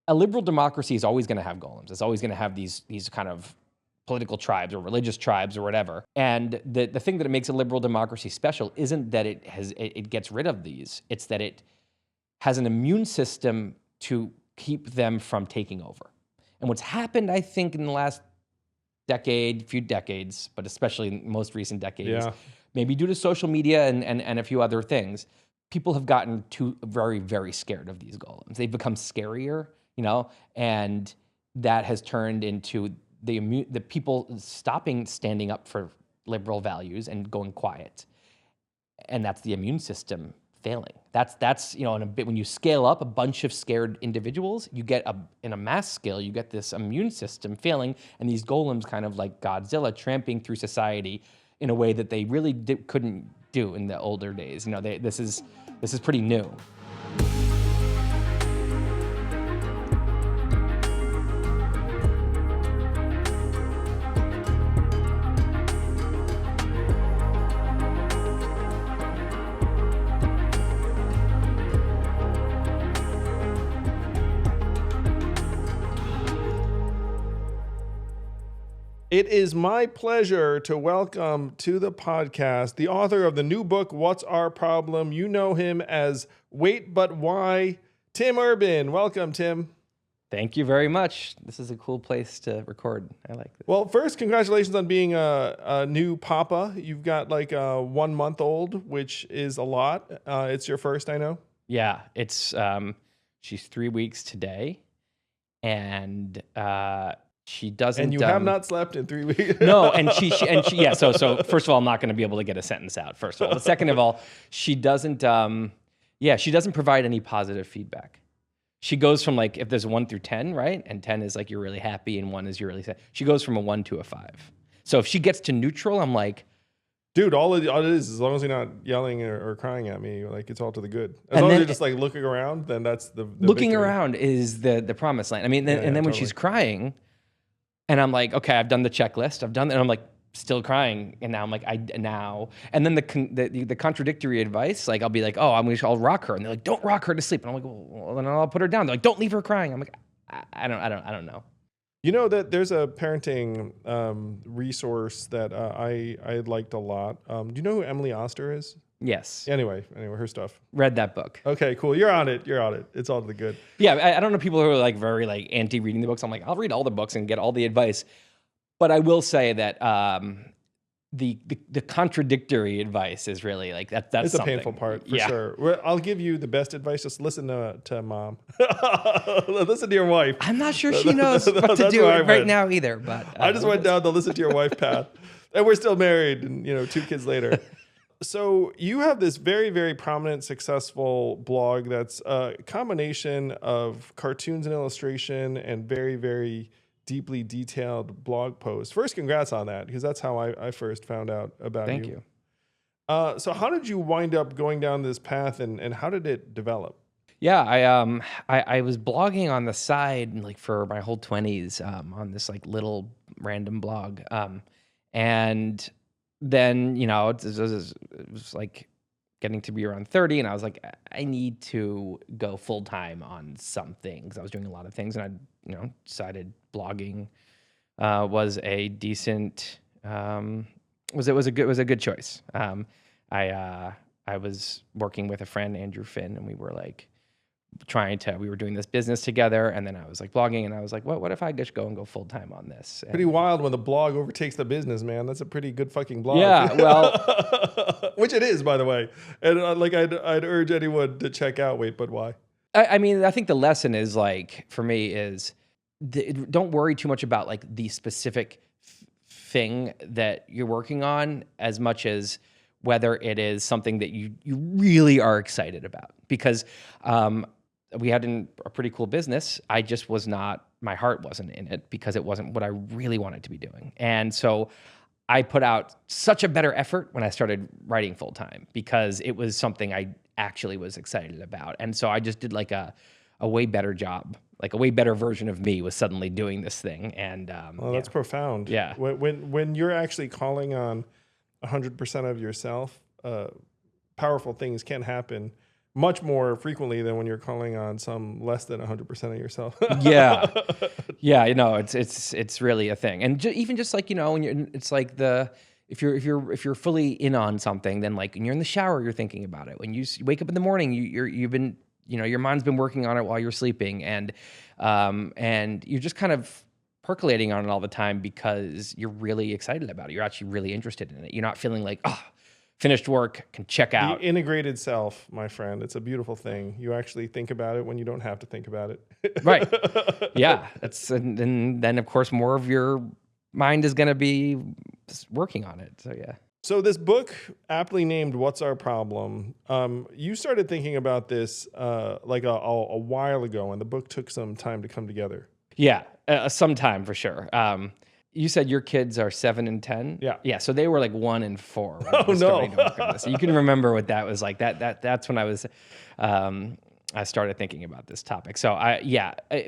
a liberal democracy is always going to have golems. It's always going to have these kind of political tribes or religious tribes or whatever. And the thing that makes a liberal democracy special isn't that it gets rid of these. It's that it has an immune system to keep them from taking over. And what's happened, I think, in the last few decades, but especially in most recent decades, maybe due to social media and a few other things, people have gotten too very, very scared of these golems. They've become scarier, and that has turned into the people standing up for liberal values and going quiet. And that's the immune system failing. That's when you scale up a bunch of scared individuals, you get in a mass scale, you get this immune system failing, and these golems kind of like Godzilla tramping through society in a way that they really couldn't do in the older days. This is pretty new. It is my pleasure to welcome to the podcast the author of the new book, What's Our Problem? You know him as Wait But Why, Tim Urban. Welcome, Tim. Thank you very much. This is a cool place to record. I like this. Well, first, congratulations on being a new papa. You've got like a 1 month old, which is a lot. It's your first, I know. Yeah, it's she's 3 weeks today, and she doesn't. And you have not slept in 3 weeks. No, and she yeah. So first of all, I'm not going to be able to get a sentence out. First of all, but second of all, she doesn't. She doesn't provide any positive feedback. She goes from like, if there's 1 through 10, right, and 10 is like you're really happy, and 1 is you're really sad. She goes from a 1 to a 5. So if she gets to neutral, I'm like, dude, all it is, as long as you're not yelling or crying at me, like it's all to the good. As long as you're just like looking around, then that's the looking victory. Around is the promised land. I mean, and then when she's crying, and I'm like, okay, I've done the checklist, I've done that, and I'm like still crying, and now I'm like, and then the contradictory advice, like I'll be like, oh, I'll rock her, and they're like, don't rock her to sleep, and I'm like, well, then I'll put her down. They're like, don't leave her crying. I'm like, I don't know. You know that there's a parenting resource that I liked a lot. Do you know who Emily Oster is? Yes. Anyway, her stuff. Read that book. Okay, cool. You're on it. It's all to the good. Yeah, I don't know people who are like very like anti-reading the books. I'm like, I'll read all the books and get all the advice. But I will say that the contradictory advice is really like that's it's something. A painful part for sure. I'll give you the best advice. Just listen to mom. Listen to your wife. I'm not sure she knows what to do right now either. But I just went down the listen to your wife path, and we're still married, and 2 kids later. So you have this very, very prominent, successful blog that's a combination of cartoons and illustration and very, very deeply detailed blog posts. First, congrats on that, because that's how I first found out about you. Thank you. So how did you wind up going down this path, and how did it develop? Yeah, I was blogging on the side like for my whole 20s on this like little random blog, and then it was like getting to be around 30, and I was like, I need to go full time on something, because I was doing a lot of things, and I decided blogging was a decent was a good choice. I was working with a friend, Andrew Finn, and we were like we were doing this business together, and then I was like blogging, and I was like, what if I just go full time on this? Pretty wild when the blog overtakes the business, man. That's a pretty good fucking blog. Yeah, well, which it is, by the way. And I'd urge anyone to check out Wait But Why. I mean, I think the lesson is like, for me, is don't worry too much about like the specific thing that you're working on, as much as whether it is something that you really are excited about. Because we had a pretty cool business. I just my heart wasn't in it, because it wasn't what I really wanted to be doing. And so I put out such a better effort when I started writing full time, because it was something I actually was excited about. And so I just did like a way better job, like a way better version of me was suddenly doing this thing. And that's profound. Yeah. When you're actually calling on 100% of yourself, powerful things can happen much more frequently than when you're calling on some less than 100% of yourself. Yeah, yeah, it's really a thing, and even just like when it's like if you're fully in on something, then like when you're in the shower, you're thinking about it. When you wake up in the morning, you've been your mind's been working on it while you're sleeping, and you're just kind of percolating on it all the time because you're really excited about it. You're actually really interested in it. You're not feeling like, oh, finished work, can check out. The integrated self, my friend, it's a beautiful thing. You actually think about it when you don't have to think about it. Right. Yeah. And then of course more of your mind is going to be working on it. So yeah. So this book, aptly named "What's Our Problem," you started thinking about this like a while ago, and the book took some time to come together. Yeah, some time for sure. You said your kids are 7 and 10. Yeah, yeah. So they were like 1 and 4. When oh no! To work on this. So you can remember what that was like. That's when I started thinking about this topic. So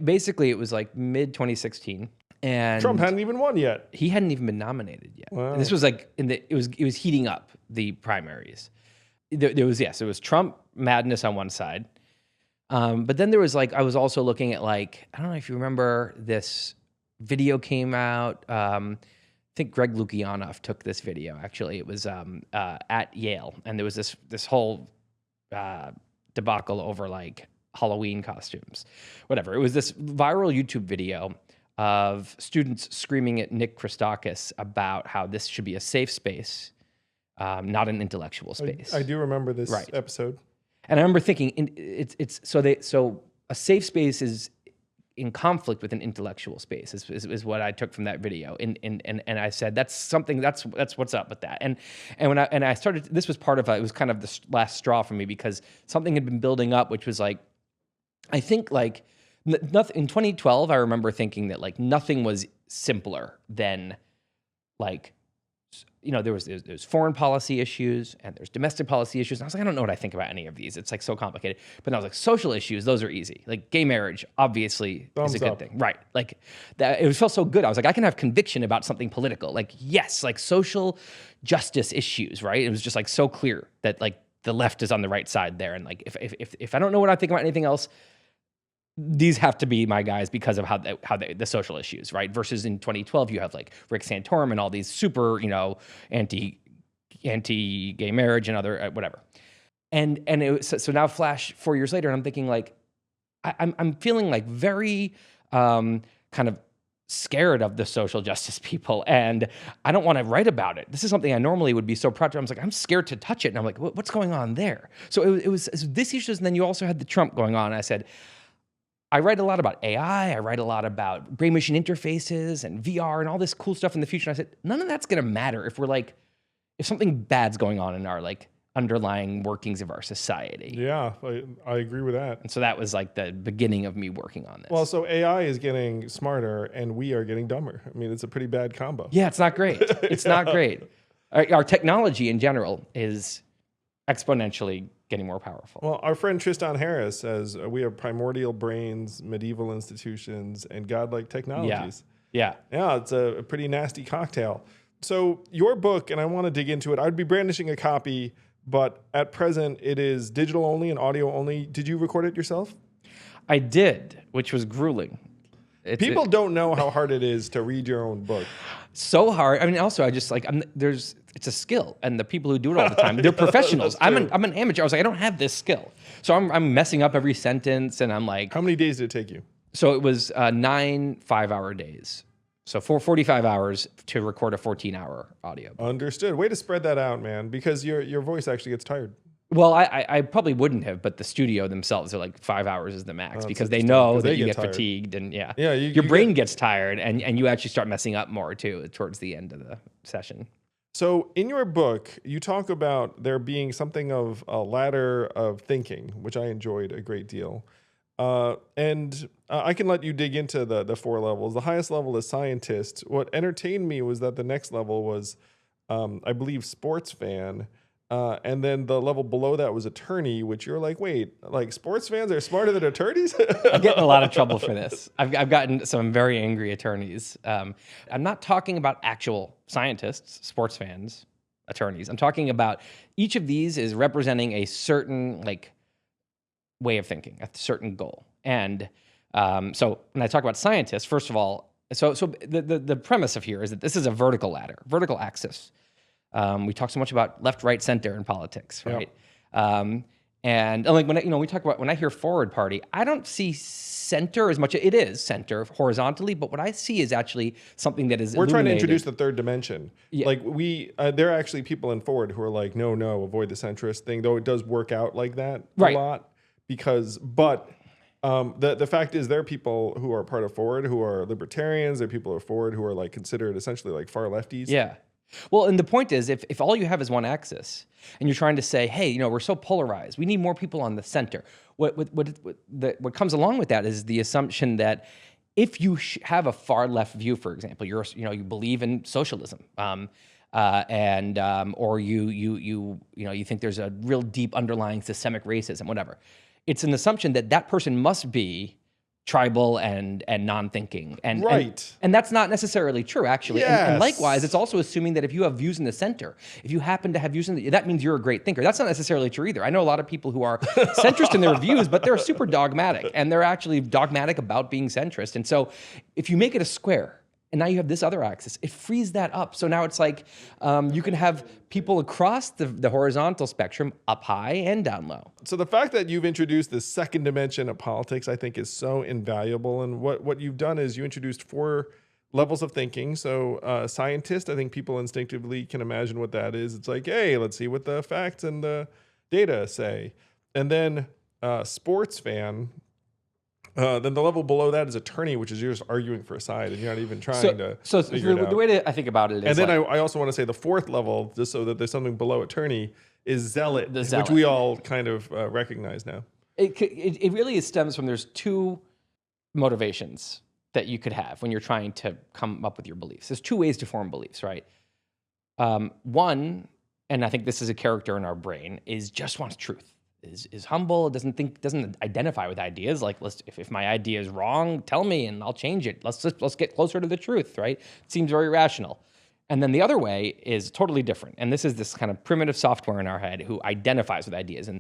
basically it was like mid 2016. And Trump hadn't even won yet. He hadn't even been nominated yet. Wow. This was like it was heating up, the primaries. There was Trump madness on one side, but then there was like I was also looking at like I don't know if you remember this video came out. I think Greg Lukianoff took this video. Actually, it was at Yale, and there was this whole debacle over like Halloween costumes, whatever. It was this viral YouTube video of students screaming at Nick Christakis about how this should be a safe space, not an intellectual space. I do remember this episode, and I remember thinking so a safe space is in conflict with an intellectual space is what I took from that video, and I said that's what's up with that, and when I started, this was part of it was kind of the last straw for me because something had been building up, which was like I think like. Nothing, in 2012, I remember thinking that like nothing was simpler than like, there was foreign policy issues and there's domestic policy issues. And I was like, I don't know what I think about any of these. It's like so complicated. But then I was like, social issues, those are easy. Like gay marriage, obviously, is a good thing. Right. Like that, it felt so good. I was like, I can have conviction about something political. Like, yes, like social justice issues, right? It was just like so clear that like the left is on the right side there. And like, if I don't know what I think about anything else, these have to be my guys because of the social issues, right? Versus in 2012, you have like Rick Santorum and all these super, anti-gay marriage and other whatever. And so now flash 4 years later, and I'm thinking like, I'm feeling like very kind of scared of the social justice people, and I don't want to write about it. This is something I normally would be so proud of. I was like, I'm scared to touch it, and I'm like, what's going on there? So it was this issues, and then you also had the Trump going on. And I said, I write a lot about AI. I write a lot about brain machine interfaces and VR and all this cool stuff in the future. And I said, none of that's going to matter if if something bad's going on in our like underlying workings of our society. Yeah, I agree with that. And so that was like the beginning of me working on this. Well, so AI is getting smarter and we are getting dumber. I mean, it's a pretty bad combo. Yeah, it's not great. It's not great. Our technology in general is exponentially getting more powerful. Well, our friend Tristan Harris says we have primordial brains, medieval institutions, and godlike technologies. Yeah. It's a pretty nasty cocktail. So your book, and I want to dig into it, I would be brandishing a copy, but at present it is digital only and audio only. Did you record it yourself? I did, which was grueling. People don't know how hard it is to read your own book. So hard. I mean, also, I just like it's a skill, and the people who do it all the time, they're professionals. I'm an amateur. I was like, I don't have this skill, so I'm messing up every sentence, and I'm like, how many days did it take you? So it was 9 5-hour days. So 45 hours to record a 14-hour audio. Understood. Way to spread that out, man, because your voice actually gets tired. Well, I probably wouldn't have, but the studio themselves are like 5 hours is the max because they know that you get fatigued and your brain gets tired and you actually start messing up more too towards the end of the session. So in your book, you talk about there being something of a ladder of thinking, which I enjoyed a great deal. And I can let you dig into the 4 levels. The highest level is scientist. What entertained me was that the next level was, I believe, sports fan. And then the level below that was attorney, which you're like, wait, like sports fans are smarter than attorneys? I get in a lot of trouble for this. I've gotten some very angry attorneys. I'm not talking about actual scientists, sports fans, attorneys. I'm talking about each of these is representing a certain like way of thinking, a certain goal. And so when I talk about scientists, first of all, so the premise of here is that this is a vertical ladder, vertical axis. We talk so much about left, right, center in politics, right? And like we talk about, when I hear forward party, I don't see center as much. It is center horizontally, but what I see is actually something that is We're trying to introduce the third dimension. Yeah. Like there are actually people in forward who are like, no, avoid the centrist thing, though it does work out like that a lot the fact is there are people who are part of forward who are libertarians. There are people who are forward who are like considered essentially like far lefties. Yeah. Well, and the point is, if all you have is one axis, and you're trying to say, hey, we're so polarized, we need more people on the center. What comes along with that is the assumption that if you have a far left view, for example, you believe in socialism, or you think there's a real deep underlying systemic racism, whatever. It's an assumption that person must be tribal and non-thinking, and that's not necessarily true, actually. Yes. And likewise, it's also assuming that if you have views in the center, if you happen to have views that means you're a great thinker. That's not necessarily true either. I know a lot of people who are centrist in their views, but they're super dogmatic, and they're actually dogmatic about being centrist. And so, if you make it a square, and now you have this other axis, it frees that up. So now it's like you can have people across the horizontal spectrum, up high and down low. So the fact that you've introduced this second dimension of politics, I think, is so invaluable. And what you've done is you introduced 4 levels of thinking. So scientist, I think people instinctively can imagine what that is. It's like, hey, let's see what the facts and the data say. And then sports fan. Then the level below that is attorney, which is you're just arguing for a side and you're not even trying to figure it out. The way that I think about it is, and then I also want to say the 4th level, just so that there's something below attorney, is zealot, which we all kind of recognize now. It really stems from, there's 2 motivations that you could have when you're trying to come up with your beliefs. There's 2 ways to form beliefs, right? One, and I think this is a character in our brain, is just wants truth. Is humble, doesn't identify with ideas. Like, if my idea is wrong, tell me and I'll change it. Let's get closer to the truth, right? It seems very rational. And then the other way is totally different. And this is this kind of primitive software in our head who identifies with ideas.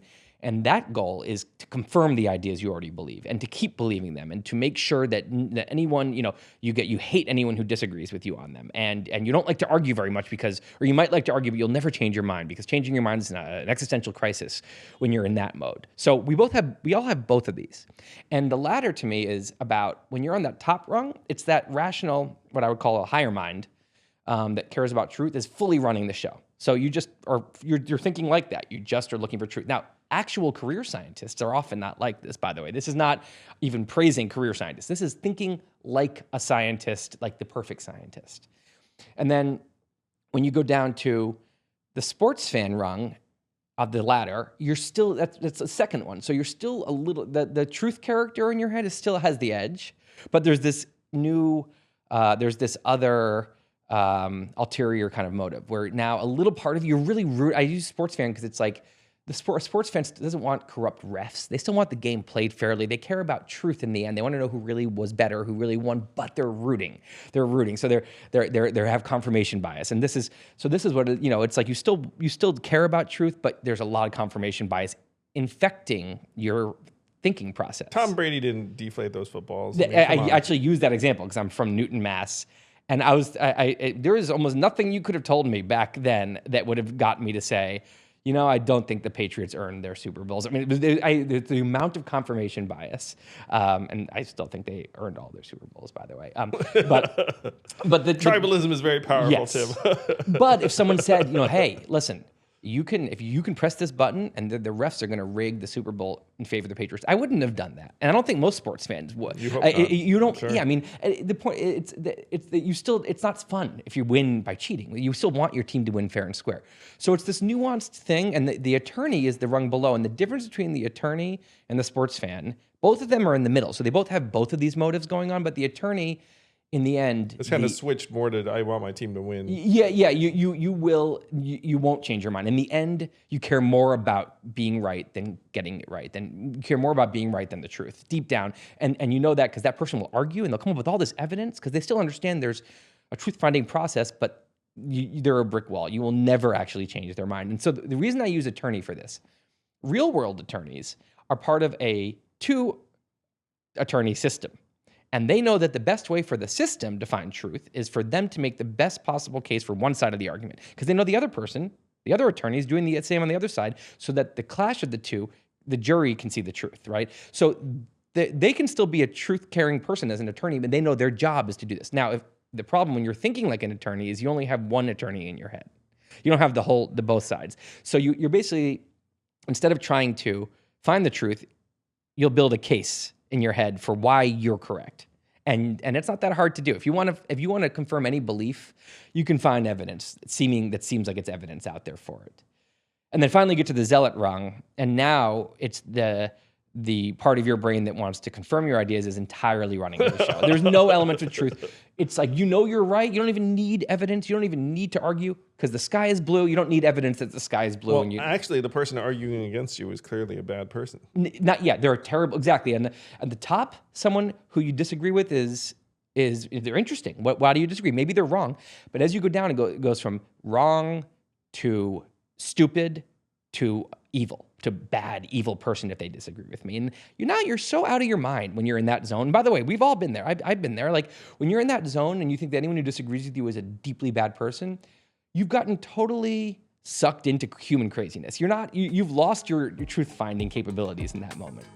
And that goal is to confirm the ideas you already believe and to keep believing them and to make sure that anyone, you hate anyone who disagrees with you on them. And you don't like to argue very much or you might like to argue, but you'll never change your mind, because changing your mind is an existential crisis when you're in that mode. So we all have both of these. And the latter, to me, is about when you're on that top rung, it's that rational, what I would call a higher mind, that cares about truth, is fully running the show. So you're thinking like that. You just are looking for truth. Now, actual career scientists are often not like this, by the way. This is not even praising career scientists. This is thinking like a scientist, like the perfect scientist. And then when you go down to the sports fan rung of the ladder, you're still, that's the second one. So you're still a little, the truth character in your head still has the edge, but there's this new, there's this other ulterior kind of motive where now a little part of you really root. I use sports fan because it's like the sports fan doesn't want corrupt refs. They still want the game played fairly. They care about truth in the end. They want to know who really was better, who really won, but they're rooting. They're rooting. So they have confirmation bias. And this is what it's like. You still care about truth, but there's a lot of confirmation bias infecting your thinking process. Tom Brady didn't deflate those footballs. I actually use that example because I'm from Newton, Mass. And there is almost nothing you could have told me back then that would have got me to say, I don't think the Patriots earned their Super Bowls. I mean, the amount of confirmation bias, and I still think they earned all their Super Bowls, by the way. But the tribalism is very powerful, yes. Tim. But if someone said, hey, listen, if you can press this button and the refs are going to rig the Super Bowl in favor of the Patriots, I wouldn't have done that, and I don't think most sports fans would. You hope not. You don't. Sure. Yeah, I mean, the point it's that you still, it's not fun if you win by cheating. You still want your team to win fair and square. So it's this nuanced thing, and the attorney is the rung below, and the difference between the attorney and the sports fan, both of them are in the middle. So they both have both of these motives going on, but the attorney, in the end, it's kind of switched more to I want my team to win. Yeah. You won't change your mind. In the end, you care more about being right than getting it right. Then you care more about being right than the truth deep down. And you know that because that person will argue and they'll come up with all this evidence because they still understand there's a truth finding process, but they're a brick wall. You will never actually change their mind. And so the reason I use attorney for this, real world attorneys are part of a two-attorney system. And they know that the best way for the system to find truth is for them to make the best possible case for one side of the argument. Because they know the other person, the other attorney, is doing the same on the other side, so that the clash of the two, the jury can see the truth, right? So they can still be a truth-caring person as an attorney, but they know their job is to do this. Now, if the problem when you're thinking like an attorney is you only have one attorney in your head. You don't have the both sides. So you're basically, instead of trying to find the truth, you'll build a case in your head for why you're correct. And it's not that hard to do. If you want to confirm any belief, you can find evidence that seems like it's evidence out there for it. And then finally get to the zealot rung, and now it's the part of your brain that wants to confirm your ideas is entirely running the show. There's no element of truth. It's like, you're right. You don't even need evidence. You don't even need to argue because the sky is blue. You don't need evidence that the sky is blue. Well, actually, the person arguing against you is clearly a bad person. Not yet. They're terrible. Exactly. And at the top, someone who you disagree with is they're interesting. Why do you disagree? Maybe they're wrong. But as you go down, it goes from wrong to stupid to evil, to bad, evil person if they disagree with me. And you're so out of your mind when you're in that zone. By the way, we've all been there. I've been there. Like when you're in that zone and you think that anyone who disagrees with you is a deeply bad person, you've gotten totally sucked into human craziness. You've lost your truth-finding capabilities in that moment.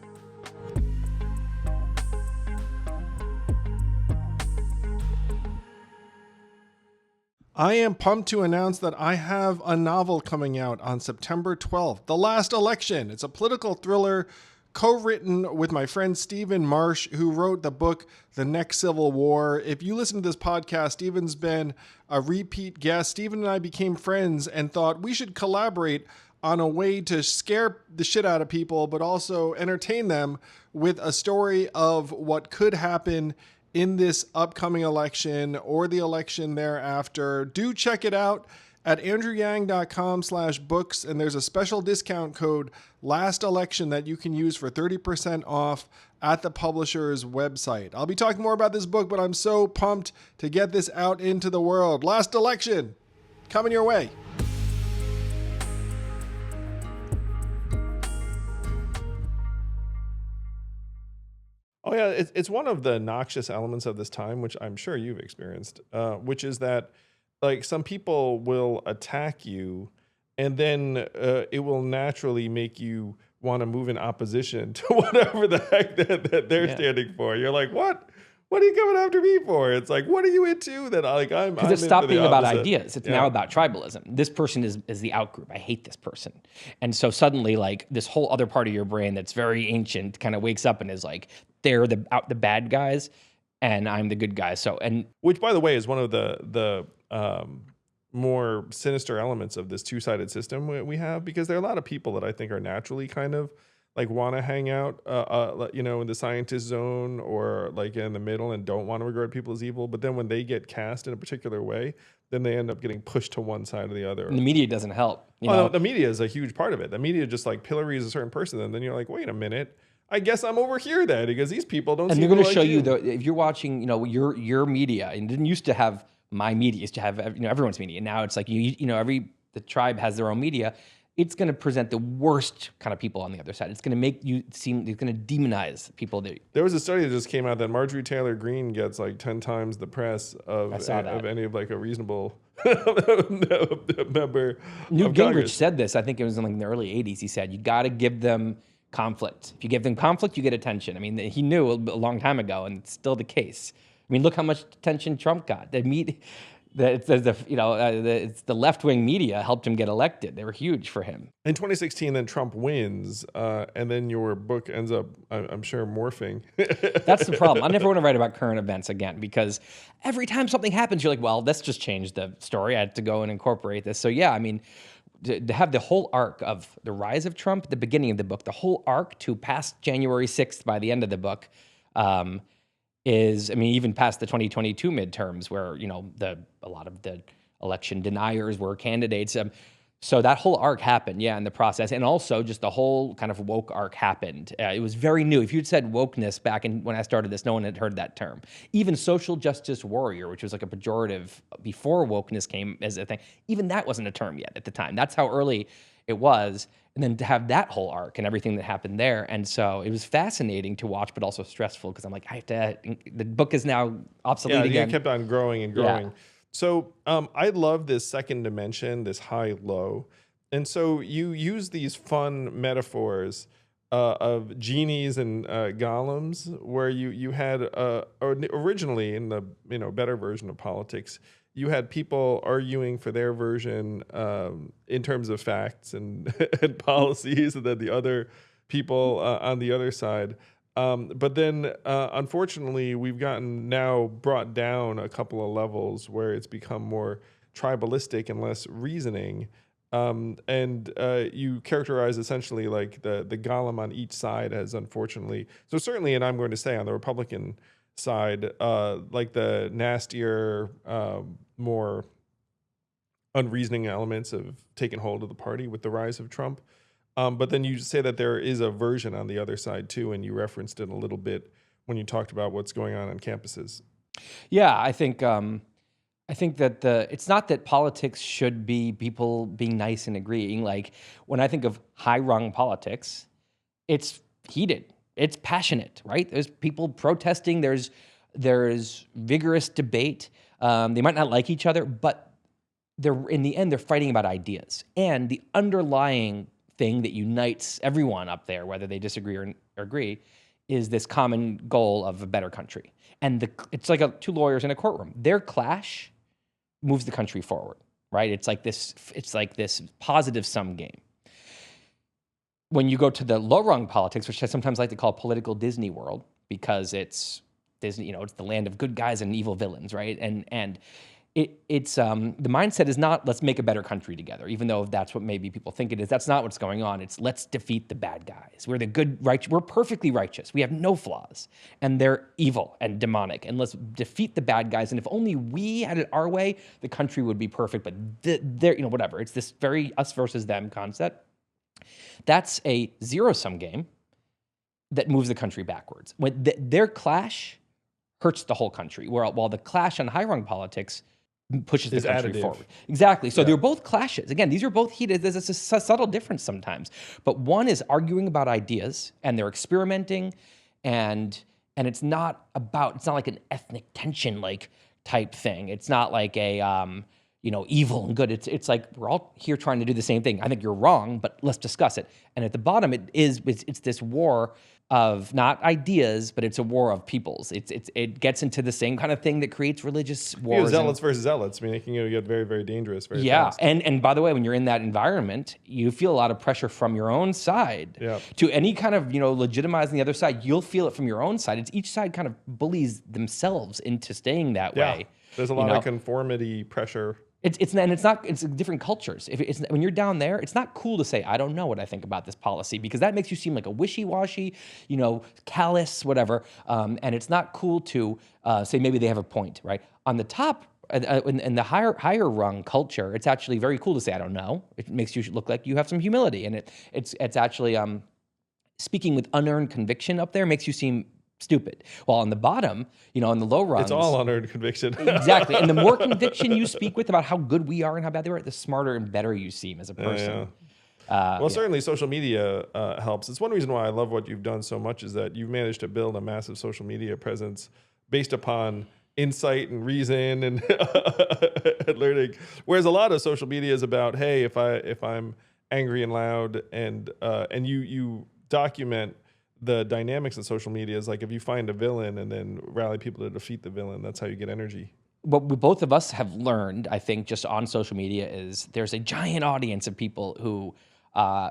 I am pumped to announce that I have a novel coming out on September 12th, The Last Election. It's a political thriller co-written with my friend Stephen Marsh, who wrote the book, The Next Civil War. If you listen to this podcast, Stephen's been a repeat guest. Stephen and I became friends and thought we should collaborate on a way to scare the shit out of people, but also entertain them with a story of what could happen in this upcoming election or the election thereafter. Do check it out at andrewyang.com/books, and there's a special discount code Last Election that you can use for 30% off at the publisher's website. I'll be talking more about this book, but I'm so pumped to get this out into the world. Last Election, coming your way. Oh yeah, it's one of the noxious elements of this time, which I'm sure you've experienced, which is that like some people will attack you and then it will naturally make you want to move in opposition to whatever the heck that they're standing for. You're like, what? What are you coming after me for? It's like, what are you into? That I'm because it stopped being about ideas. It's now about tribalism. This person is the outgroup. I hate this person. And so suddenly like this whole other part of your brain that's very ancient kind of wakes up and is like, they're the bad guys and I'm the good guy. So, and which by the way is one of the more sinister elements of this two-sided system we have, because there are a lot of people that I think are naturally kind of like want to hang out, in the scientist zone or like in the middle and don't want to regard people as evil. But then when they get cast in a particular way, then they end up getting pushed to one side or the other. And the media doesn't help. The media is a huge part of it. The media just like pillories a certain person, and then you're like, wait a minute, I guess I'm over here then, because these people don't. And they're going to show you, if you're watching, your media, and it didn't used to have my media, used to have everyone's media. Now it's like the tribe has their own media. It's going to present the worst kind of people on the other side. It's going to make you seem, it's going to demonize people. There was a study that just came out that Marjorie Taylor Greene gets like 10 times the press of any of like a reasonable member. Newt Gingrich said this, I think it was in like the early 80s. He said, you got to give them conflict. If you give them conflict, you get attention. I mean, he knew a long time ago, and it's still the case. I mean, look how much attention Trump got. It's the left-wing media helped him get elected. They were huge for him. In 2016, then Trump wins, and then your book ends up, I'm sure, morphing. That's the problem. I never want to write about current events again, because every time something happens, you're like, well, let's just change the story. I had to go and incorporate this. So yeah, I mean, to have the whole arc of the rise of Trump at the beginning of the book, the whole arc to past January 6th by the end of the book, even past the 2022 midterms where, a lot of the election deniers were candidates. So that whole arc happened, yeah, in the process. And also just the whole kind of woke arc happened. It was very new. If you'd said wokeness back when I started this, no one had heard that term. Even social justice warrior, which was like a pejorative before wokeness came as a thing, even that wasn't a term yet at the time. That's how early it was. And then to have that whole arc and everything that happened there. And so it was fascinating to watch, but also stressful because I'm like, the book is now obsolete again. It kept on growing and growing. Yeah. So I love this second dimension, this high-low. And so you use these fun metaphors of genies and golems, where you had originally in the better version of politics, you had people arguing for their version in terms of facts and, and policies, and then the other people on the other side. But then, unfortunately, we've gotten now brought down a couple of levels where it's become more tribalistic and less reasoning. And you characterize essentially like the golem on each side as, unfortunately, so certainly, and I'm going to say on the Republican side, like the nastier, more unreasoning elements have taken hold of the party with the rise of Trump. But then you say that there is a version on the other side too, and you referenced it a little bit when you talked about what's going on campuses. Yeah, I think that it's not that politics should be people being nice and agreeing. Like when I think of high-rung politics, it's heated, it's passionate, right? There's people protesting. There's vigorous debate. They might not like each other, but in the end they're fighting about ideas, and the underlying thing that unites everyone up there, whether they disagree or agree, is this common goal of a better country. And it's like two lawyers in a courtroom. Their clash moves the country forward, right? It's like this positive sum game. When you go to the low-rung politics, which I sometimes like to call political Disney World, because it's Disney, it's the land of good guys and evil villains, right? And it's the mindset is not let's make a better country together, even though that's what maybe people think it is. That's not what's going on. It's let's defeat the bad guys. We're the good, righteous. We're perfectly righteous. We have no flaws, and they're evil and demonic. And let's defeat the bad guys. And if only we had it our way, the country would be perfect. But they're whatever. It's this very us versus them concept. That's a zero-sum game that moves the country backwards. When their clash hurts the whole country, while the clash on high-rung politics pushes the country forward. Exactly. So they're both clashes. Again, these are both heated. There's a subtle difference sometimes. But one is arguing about ideas, and they're experimenting, and it's not like an ethnic tension like type thing. It's not like a evil and good. It's like we're all here trying to do the same thing. I think you're wrong, but let's discuss it. And at the bottom, it's this war of not ideas, but it's a war of peoples. It gets into the same kind of thing that creates religious wars. Zealots versus zealots. I mean, it can get very, very dangerous very fast. And by the way, when you're in that environment, you feel a lot of pressure from your own side to any kind of legitimizing the other side. You'll feel it from your own side. It's each side kind of bullies themselves into staying that way. There's a lot of conformity pressure. It's different cultures. When you're down there, it's not cool to say, I don't know what I think about this policy, because that makes you seem like a wishy-washy, callous, whatever. And it's not cool to say maybe they have a point, right? On the top, in the higher rung culture, it's actually very cool to say, I don't know. It makes you look like you have some humility. And it's actually speaking with unearned conviction up there makes you seem stupid. While on the bottom, in the low rungs, it's all unearned conviction. Exactly. And the more conviction you speak with about how good we are and how bad they were, the smarter and better you seem as a person. Certainly social media helps. It's one reason why I love what you've done so much, is that you've managed to build a massive social media presence based upon insight and reason and, and learning. Whereas a lot of social media is about, hey, if I'm angry and loud, and you document the dynamics of social media is like if you find a villain and then rally people to defeat the villain, that's how you get energy. What both of us have learned, I think, just on social media is there's a giant audience of people who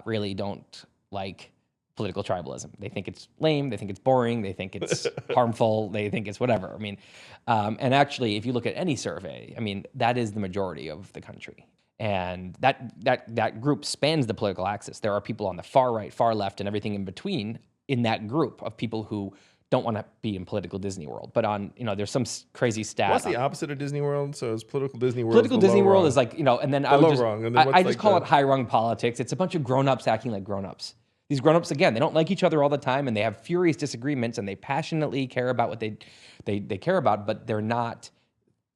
really don't like political tribalism. They think it's lame. They think it's boring. They think it's harmful. They think it's whatever. I mean, and actually, if you look at any survey, I mean, that is the majority of the country. And that group spans the political axis. There are people on the far right, far left, and everything in between in that group of people who don't want to be in political Disney World, but on, there's some crazy stat. What's the opposite of Disney World? So it's political Disney World. Political Disney World is like, and then I would just, low-rung, and then I just call it high-rung politics. It's a bunch of grown-ups acting like grown-ups. These grown-ups, again, they don't like each other all the time, and they have furious disagreements, and they passionately care about what they care about, but they're not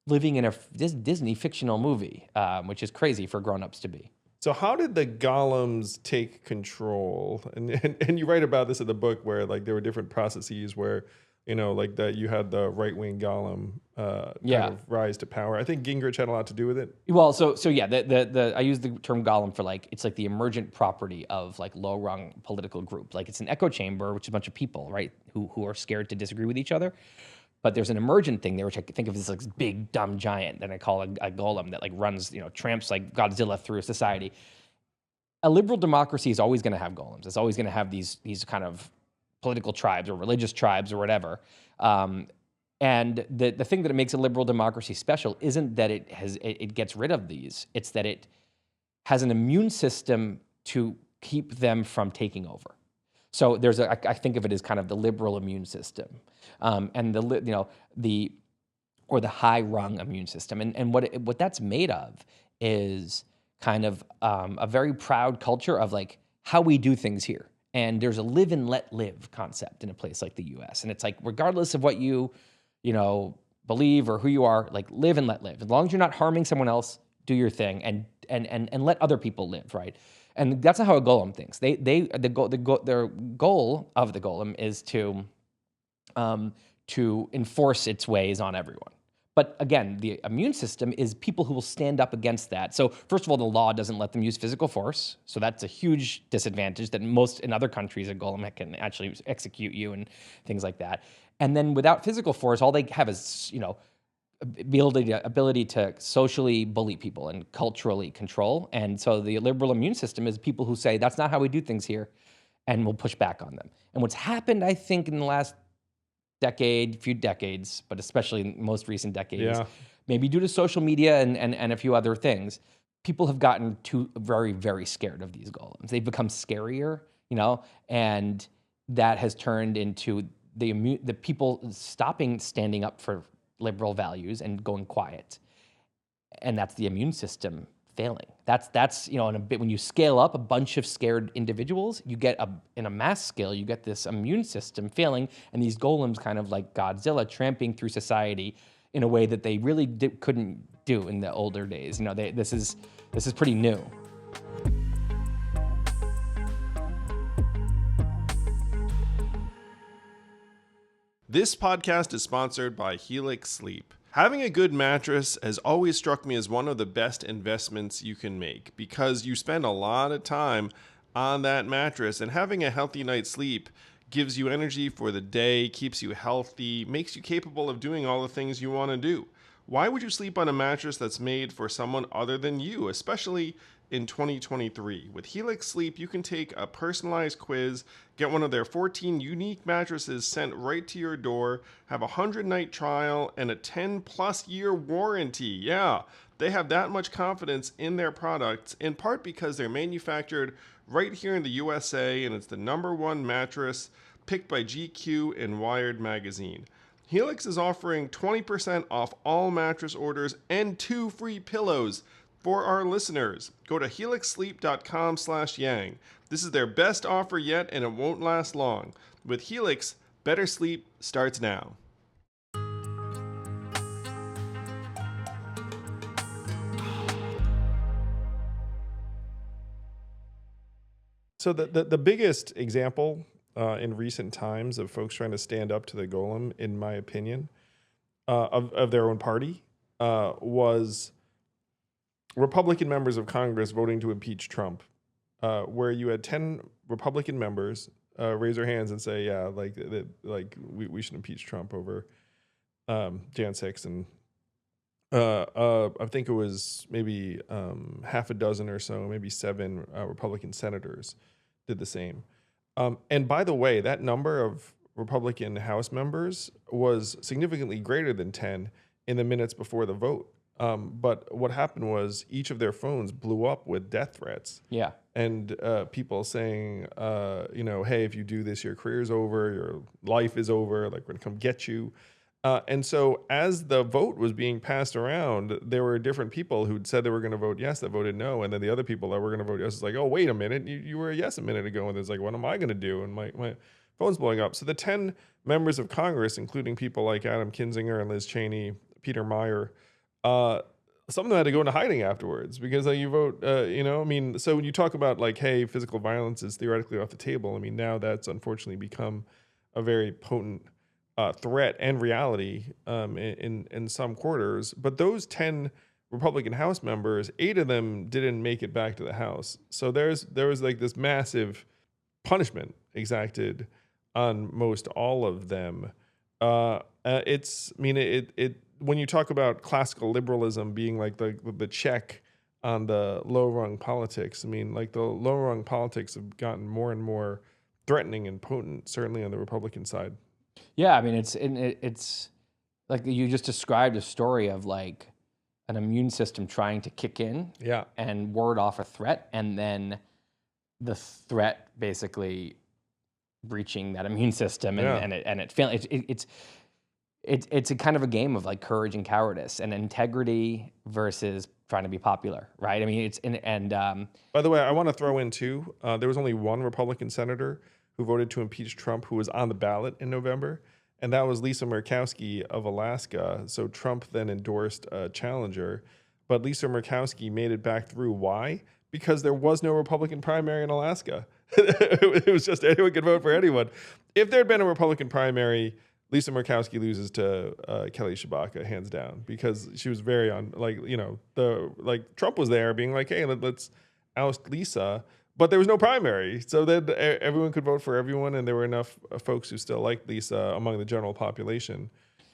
living in a Disney fictional movie, which is crazy for grown-ups to be. So how did the Golems take control? And you write about this in the book, where like there were different processes where, like that you had the right-wing Golem kind of rise to power. I think Gingrich had a lot to do with it. Well, so yeah, I use the term Golem for it's like the emergent property of like low-rung political group. Like it's an echo chamber, which is a bunch of people, right, who are scared to disagree with each other. But there's an emergent thing there, which I think of as like big dumb giant that I call a golem that like runs, tramps like Godzilla through society. A liberal democracy is always going to have golems. It's always going to have these kind of political tribes or religious tribes or whatever. And the thing that makes a liberal democracy special isn't that it gets rid of these. It's that it has an immune system to keep them from taking over. So I think of it as kind of the liberal immune system, and the high-rung immune system, and what that's made of is kind of a very proud culture of like how we do things here. And there's a live and let live concept in a place like the U.S. And it's like regardless of what you believe or who you are, like live and let live. As long as you're not harming someone else, do your thing and let other people live, right? And that's not how a golem thinks. Their goal of the golem is to enforce its ways on everyone. But again, the immune system is people who will stand up against that. So first of all, the law doesn't let them use physical force. So that's a huge disadvantage that in other countries, a golem can actually execute you and things like that. And then without physical force, all they have is, ability to socially bully people and culturally control. And so the liberal immune system is people who say, that's not how we do things here, and we'll push back on them. And what's happened, I think, in the last few decades, but especially in most recent decades, maybe due to social media and a few other things, people have gotten too very, very scared of these golems. They've become scarier, and that has turned into the people stopping standing up for liberal values and going quiet, and that's the immune system failing. That's when you scale up a bunch of scared individuals, you get in a mass scale, you get this immune system failing, and these golems kind of like Godzilla tramping through society in a way that they really couldn't do in the older days. This is pretty new. This podcast is sponsored by Helix Sleep. Having a good mattress has always struck me as one of the best investments you can make because you spend a lot of time on that mattress, and having a healthy night's sleep gives you energy for the day, keeps you healthy, makes you capable of doing all the things you want to do. Why would you sleep on a mattress that's made for someone other than you, especially in 2023? With Helix Sleep, you can take a personalized quiz, get one of their 14 unique mattresses sent right to your door, have a 100-night trial, and a 10-plus year warranty. Yeah, they have that much confidence in their products, in part because they're manufactured right here in the USA, and it's the #1 mattress picked by GQ and Wired magazine. Helix is offering 20% off all mattress orders and 2 free pillows for our listeners. Go to helixsleep.com/yang. This is their best offer yet, and it won't last long. With Helix, better sleep starts now. So the biggest example in recent times of folks trying to stand up to the golem, in my opinion, of their own party, was Republican members of Congress voting to impeach Trump, where you had 10 Republican members raise their hands and say, yeah, we should impeach Trump over Jan 6. And I think it was maybe half a dozen or so, maybe 7 Republican senators did the same. And by the way, that number of Republican House members was significantly greater than 10 in the minutes before the vote. But what happened was each of their phones blew up with death threats. Yeah. and people saying, hey, if you do this, your career's over, your life is over, like we're gonna come get you. And so as the vote was being passed around, there were different people who'd said they were going to vote yes that voted no. And then the other people that were going to vote yes was like, oh, wait a minute, you were a yes a minute ago. And it's like, what am I going to do? And my phone's blowing up. So the 10 members of Congress, including people like Adam Kinzinger and Liz Cheney, Peter Meyer, some of them had to go into hiding afterwards because you vote, so when you talk about like, hey, physical violence is theoretically off the table. I mean, now that's unfortunately become a very potent threat and reality in some quarters. But those 10 Republican House members, 8 of them didn't make it back to the House. So there was like this massive punishment exacted on most all of them. When you talk about classical liberalism being like the check on the low-rung politics, I mean, like the low-rung politics have gotten more and more threatening and potent, certainly on the Republican side. Yeah, I mean, it's like you just described a story of like an immune system trying to kick in, yeah, and ward off a threat, and then the threat basically breaching that immune system, and it failing. It's a kind of a game of like courage and cowardice and integrity versus trying to be popular, right? I mean, by the way, I want to throw in too, there was only one Republican senator who voted to impeach Trump who was on the ballot in November, and that was Lisa Murkowski of Alaska. So Trump then endorsed a challenger, but Lisa Murkowski made it back through. Why? Because there was no Republican primary in Alaska. It was just anyone could vote for anyone. If there had been a Republican primary, Lisa Murkowski loses to Kelly Tshibaka hands down, because she was very Trump was there being like, hey, let's oust Lisa, but there was no primary, so then everyone could vote for everyone, and there were enough folks who still liked Lisa among the general population.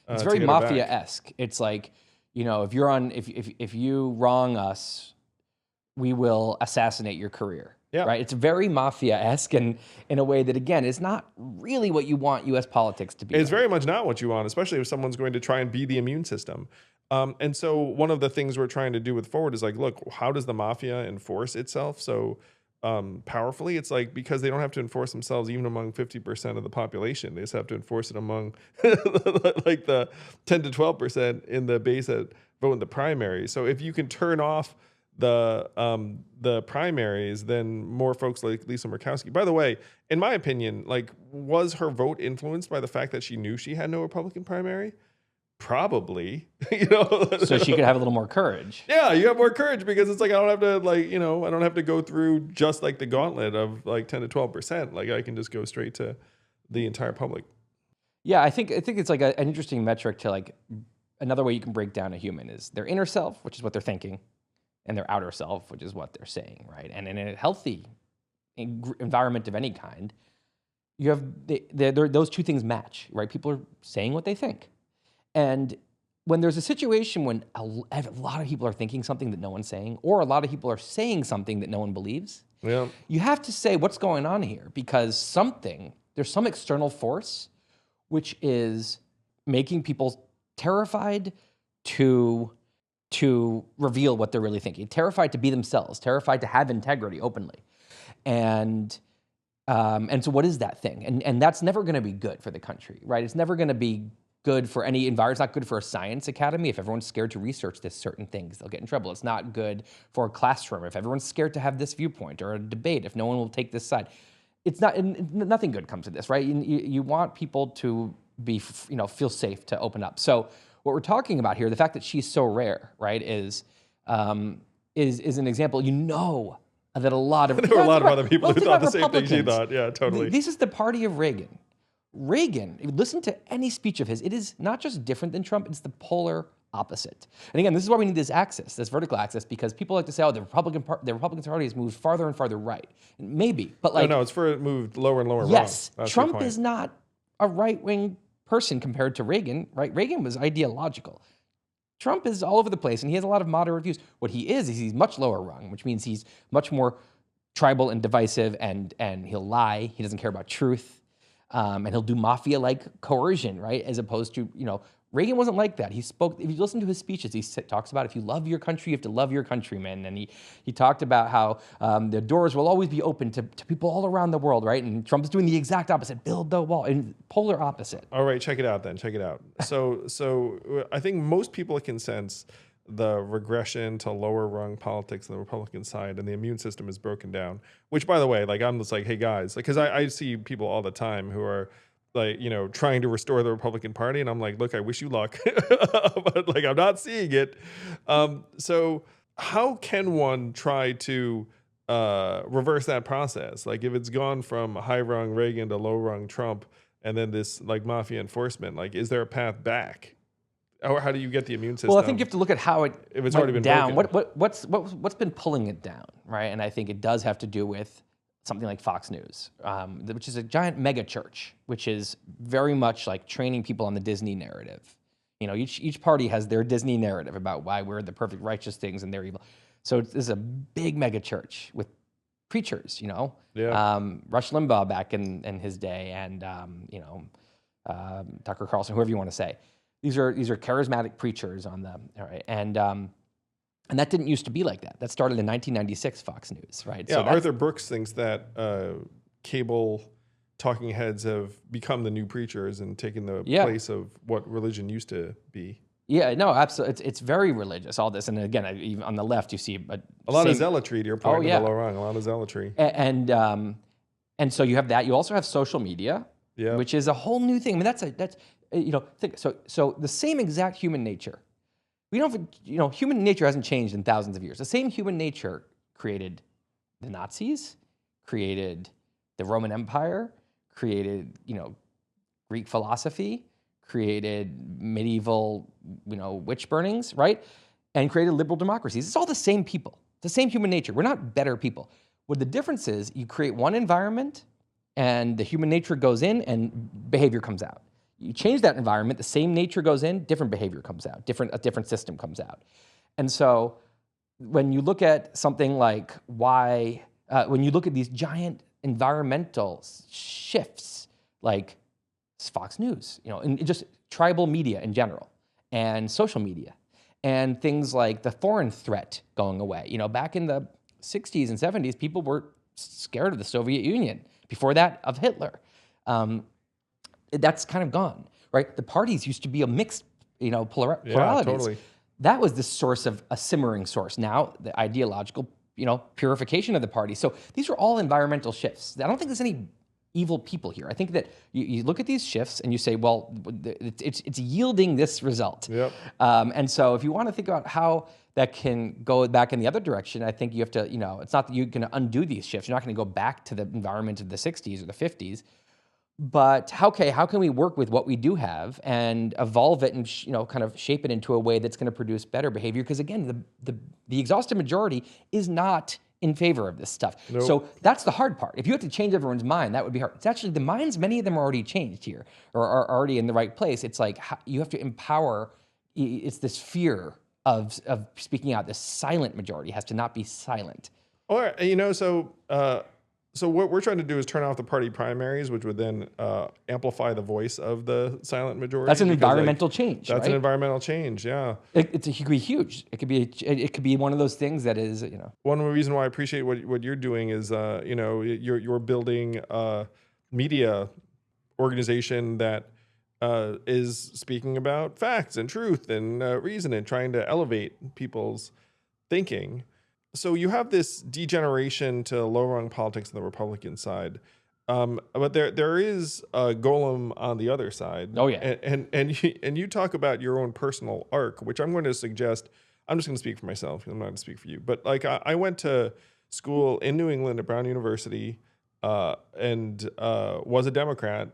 It's very mafia-esque. It's like, if you're on, if you wrong us, we will assassinate your career. Yeah. Right. It's very mafia-esque, and in a way that, again, is not really what you want U.S. politics to be. It's very much not what you want, especially if someone's going to try and be the immune system. And so one of the things we're trying to do with Forward is like, look, how does the mafia enforce itself so powerfully? It's like, because they don't have to enforce themselves even among 50% of the population. They just have to enforce it among like the 10 to 12% in the base that vote in the primary. So if you can turn off the primaries, then more folks like Lisa Murkowski. By the way, in my opinion, like, was her vote influeenced by the fact that she knew she had no Republican primary? Probably, So she could have a little more courage. Yeah, you have more courage because it's like, I don't have to I don't have to go through just like the gauntlet of like 10 to 12%. Like, I can just go straight to the entire public. Yeah, I think it's like an interesting metric to like, another way you can break down a human is their inner self, which is what they're thinking, and their outer self, which is what they're saying, right? And in a healthy environment of any kind, you have those two things match, right? People are saying what they think. And when there's a situation when a lot of people are thinking something that no one's saying, or a lot of people are saying something that no one believes, you have to say what's going on here, because there's some external force which is making people terrified to reveal what they're really thinking, terrified to be themselves, terrified to have integrity openly. And so what is that thing? And that's never going to be good for the country, right? It's never going to be good for any environment. It's not good for a science academy. If everyone's scared to research this certain things, they'll get in trouble. It's not good for a classroom. If everyone's scared to have this viewpoint, or a debate, if no one will take this side, nothing good comes of this, right? You want people to be, feel safe to open up. So what we're talking about here, the fact that she's so rare, right, is an example. That a lot of there were a lot of other people who thought the same thing she thought. Yeah, totally. This is the party of Reagan. Reagan, listen to any speech of his. It is not just different than Trump, it's the polar opposite. And again, this is why we need this axis, this vertical axis, because people like to say, the Republican Party has moved farther and farther right. Maybe, but like... No, it moved lower and lower yes, wrong. Yes, Trump is not a right-wing person compared to Reagan, right? Reagan was ideological. Trump is all over the place, and he has a lot of moderate views. What he is he's much lower rung, which means he's much more tribal and divisive, and he'll lie. He doesn't care about truth. And he'll do mafia-like coercion, right? As opposed to, Reagan wasn't like that. He spoke, if you listen to his speeches, he talks about if you love your country, you have to love your countrymen. And he talked about how the doors will always be open to people all around the world, right? And Trump's doing the exact opposite, build the wall, and polar opposite. All right, check it out then. Check it out. So I think most people can sense the regression to lower rung politics on the Republican side, and the immune system is broken down. Which, by the way, like I'm just like, hey guys, because I see people all the time who are like, trying to restore the Republican Party, and I'm like, look, I wish you luck, but like I'm not seeing it. So how can one try to reverse that process? Like if it's gone from high-rung Reagan to low-rung Trump, and then this like mafia enforcement, like is there a path back? Or how do you get the immune system? Well, I think you have to look at how it if it's went already been down. broken. What's been pulling it down, right? And I think it does have to do with something like Fox News, which is a giant mega church, which is very much like training people on the Disney narrative. Each party has their Disney narrative about why we're the perfect righteous things and they're evil. So this is a big mega church with preachers, Yeah. Rush Limbaugh back in his day, and Tucker Carlson, whoever you want to say. These are charismatic preachers on the all right, and that didn't used to be like that. That started in 1996, Fox News, right? Yeah, So Arthur Brooks thinks that cable talking heads have become the new preachers and taken the place of what religion used to be. Yeah, no, absolutely. It's very religious, all this. And again, even on the left, you see a lot of zealotry to your point. The low rung, a lot of zealotry. And so you have that. You also have social media, which is a whole new thing. I mean, so the same exact human nature. We don't, human nature hasn't changed in thousands of years. The same human nature created the Nazis, created the Roman Empire, created, Greek philosophy, created medieval, witch burnings, right? And created liberal democracies. It's all the same people, the same human nature. We're not better people. What the difference is, you create one environment and the human nature goes in and behavior comes out. You change that environment, the same nature goes in, different behavior comes out, a different system comes out. And so when you look at something like when you look at these giant environmental shifts, like Fox News, and just tribal media in general, and social media, and things like the foreign threat going away. Back in the 60s and 70s, people were scared of the Soviet Union. Before that, of Hitler. That's kind of gone, right? The parties used to be a mixed, pluralities. Yeah, totally. That was the source of a simmering source. Now, the ideological, purification of the party. So these are all environmental shifts. I don't think there's any evil people here. I think that you look at these shifts and you say, well, it's yielding this result. Yep. And so if you want to think about how that can go back in the other direction, I think you have to, it's not that you're going to undo these shifts. You're not going to go back to the environment of the 60s or the 50s. But how can we work with what we do have and evolve it and kind of shape it into a way that's going to produce better behavior? Because again, the exhaustive majority is not in favor of this stuff. Nope. So that's the hard part. If you have to change everyone's mind, that would be hard. It's actually the minds, many of them are already changed here or are already in the right place. It's like you have to empower. It's this fear of speaking out. This silent majority has to not be silent. All right, so what we're trying to do is turn off the party primaries, which would then amplify the voice of the silent majority. That's an environmental change. That's an environmental change. Yeah, it could be huge. It could be one of those things that is One reason why I appreciate what you're doing is you're building a media organization that is speaking about facts and truth and reason and trying to elevate people's thinking. So you have this degeneration to low-rung politics on the Republican side, but there is a Golem on the other side. Oh yeah, and you talk about your own personal arc, which I'm going to suggest. I'm just going to speak for myself. I'm not going to speak for you, but like I went to school in New England at Brown University, and was a Democrat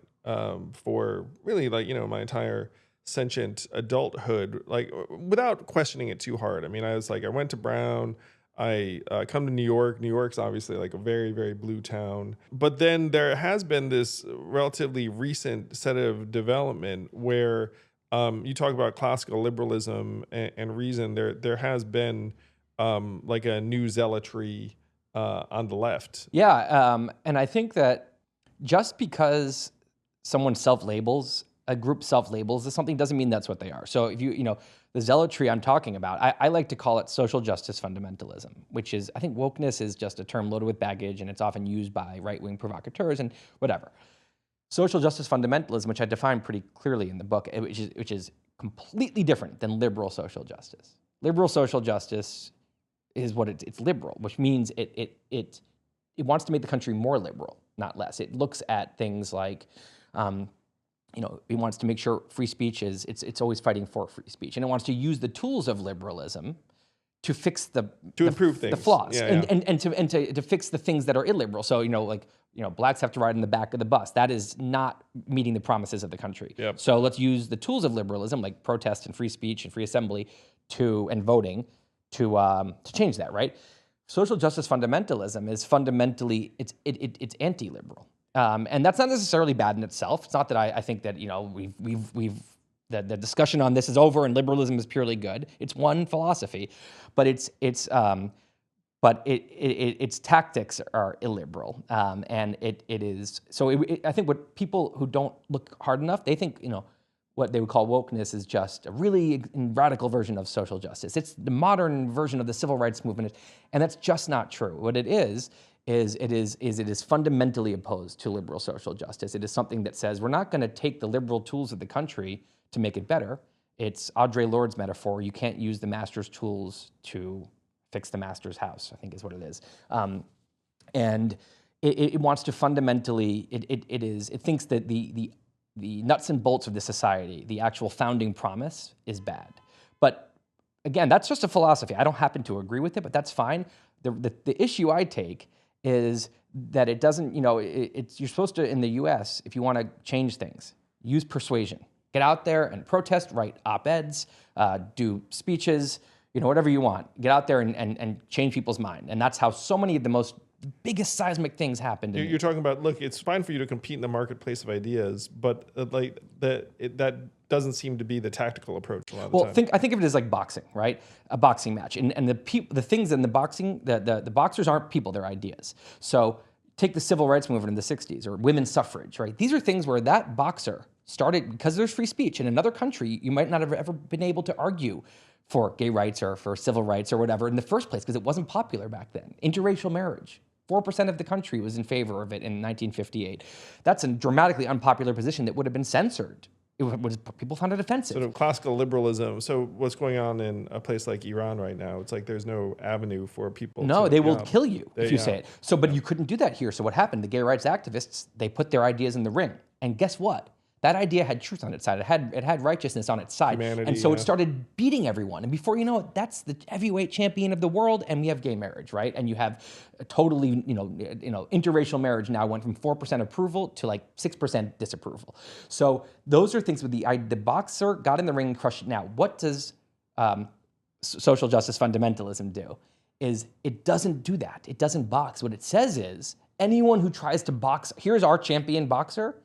for really my entire sentient adulthood, like without questioning it too hard. I mean, I went to Brown. I come to New York. New York's obviously like a very, very blue town. But then there has been this relatively recent set of development where you talk about classical liberalism and reason. There has been like a new zealotry on the left. Yeah, and I think that just because someone self-labels a group self-labels as something doesn't mean that's what they are. So if the zealotry I'm talking about, I like to call it social justice fundamentalism, which is, I think wokeness is just a term loaded with baggage, and it's often used by right-wing provocateurs and whatever. Social justice fundamentalism, which I define pretty clearly in the book, which is completely different than liberal social justice. Liberal social justice is what it's liberal, which means it wants to make the country more liberal, not less. It looks at things like, it wants to make sure free speech it's always fighting for free speech, and it wants to use the tools of liberalism to fix improve things, the flaws, yeah. And to fix the things that are illiberal. So blacks have to ride in the back of the bus. That is not meeting the promises of the country. Yep. So let's use the tools of liberalism, like protest and free speech and free assembly, and voting, to change that. Right? Social justice fundamentalism is fundamentally it's anti-liberal, and that's not necessarily bad in itself. It's not that I think that the discussion on this is over and liberalism is purely good. It's one philosophy, but its tactics are illiberal, and it is. So I think what people who don't look hard enough, they think what they would call wokeness is just a really radical version of social justice. It's the modern version of the civil rights movement, and that's just not true. What it is it is fundamentally opposed to liberal social justice. It is something that says we're not going to take the liberal tools of the country to make it better. It's Audre Lorde's metaphor. You can't use the master's tools to fix the master's house, I think is what it is. And it wants to fundamentally, it thinks that the nuts and bolts of the society, the actual founding promise, is bad. But again, that's just a philosophy. I don't happen to agree with it, but that's fine. The issue I take is that it doesn't, you're supposed to, in the US, if you want to change things, use persuasion. Get out there and protest, write op-eds, do speeches, whatever you want. Get out there and change people's mind. And that's how so many of the biggest seismic things happened. You're talking about, look, it's fine for you to compete in the marketplace of ideas, but that doesn't seem to be the tactical approach a lot of the time. I think of it as like boxing, right? A boxing match. And the things in the boxing, the boxers aren't people, they're ideas. So take the civil rights movement in the 60s or women's suffrage, right? These are things where that boxer started because there's free speech. In another country, you might not have ever been able to argue for gay rights or for civil rights or whatever in the first place because it wasn't popular back then. Interracial marriage. 4% of the country was in favor of it in 1958. That's a dramatically unpopular position that would have been censored. People found it offensive. Sort of classical liberalism. So what's going on in a place like Iran right now? It's like there's no avenue for people. No, they will kill you if you say it. So, but you couldn't do that here. So what happened? The gay rights activists, they put their ideas in the ring. And guess what? That idea had truth on its side. It had righteousness on its side. Humanity, and so it started beating everyone. And before you know it, that's the heavyweight champion of the world, and we have gay marriage, right? And you have a totally, interracial marriage now went from 4% approval to like 6% disapproval. So those are things with the boxer got in the ring and crushed it. Now, what does social justice fundamentalism do? Is it doesn't do that. It doesn't box. What it says is anyone who tries to box, here's our champion boxer,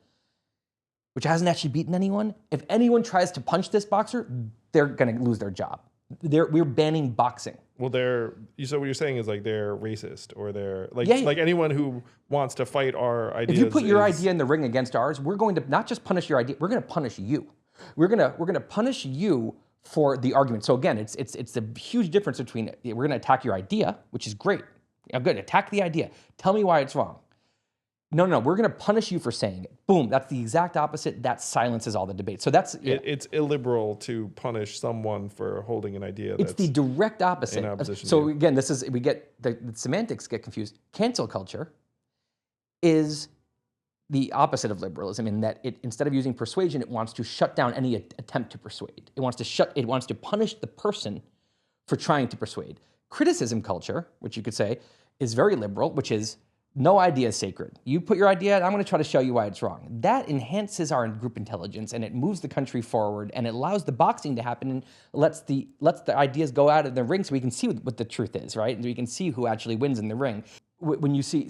which hasn't actually beaten anyone. If anyone tries to punch this boxer, they're going to lose their job. We're banning boxing. Well, so what you're saying is like they're racist or they're like anyone who wants to fight our ideas. If you put your idea in the ring against ours, we're going to not just punish your idea, we're going to punish you. We're going to punish you for the argument. So again, it's a huge difference between we're going to attack your idea, which is great. I'm good. Attack the idea. Tell me why it's wrong. No, we're going to punish you for saying it. Boom, that's the exact opposite. That silences all the debate. So that's... Yeah. It's illiberal to punish someone for holding an idea that's... It's the direct opposite. In opposition so again, the semantics get confused. Cancel culture is the opposite of liberalism in that instead of using persuasion, it wants to shut down any attempt to persuade. It wants to punish the person for trying to persuade. Criticism culture, which you could say, is very liberal, which is... No idea is sacred. You put your idea out, I'm going to try to show you why it's wrong. That enhances our group intelligence and it moves the country forward and it allows the boxing to happen and lets the ideas go out of the ring so we can see what the truth is, right? And we can see who actually wins in the ring. When you see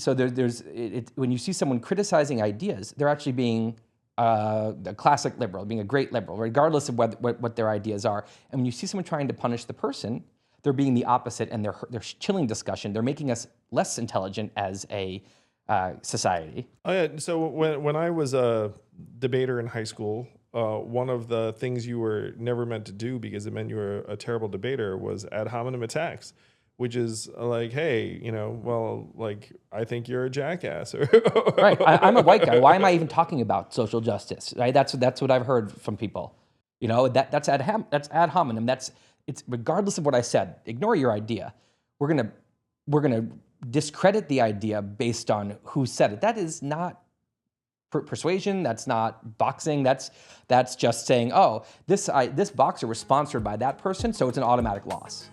when you see someone criticizing ideas, they're actually being a classic liberal, being a great liberal, regardless of what their ideas are. And when you see someone trying to punish the person, they're being the opposite and they're chilling discussion. They're making us less intelligent as a society. Oh yeah. So when I was a debater in high school, one of the things you were never meant to do because it meant you were a terrible debater was ad hominem attacks, which is like, hey, well, like, I think you're a jackass. Right. I'm a white guy. Why am I even talking about social justice? Right. That's what I've heard from people. That's ad hominem. It's regardless of what I said. Ignore your idea. We're gonna discredit the idea based on who said it. That is not persuasion. That's not boxing. That's just saying, oh, this boxer was sponsored by that person, so it's an automatic loss.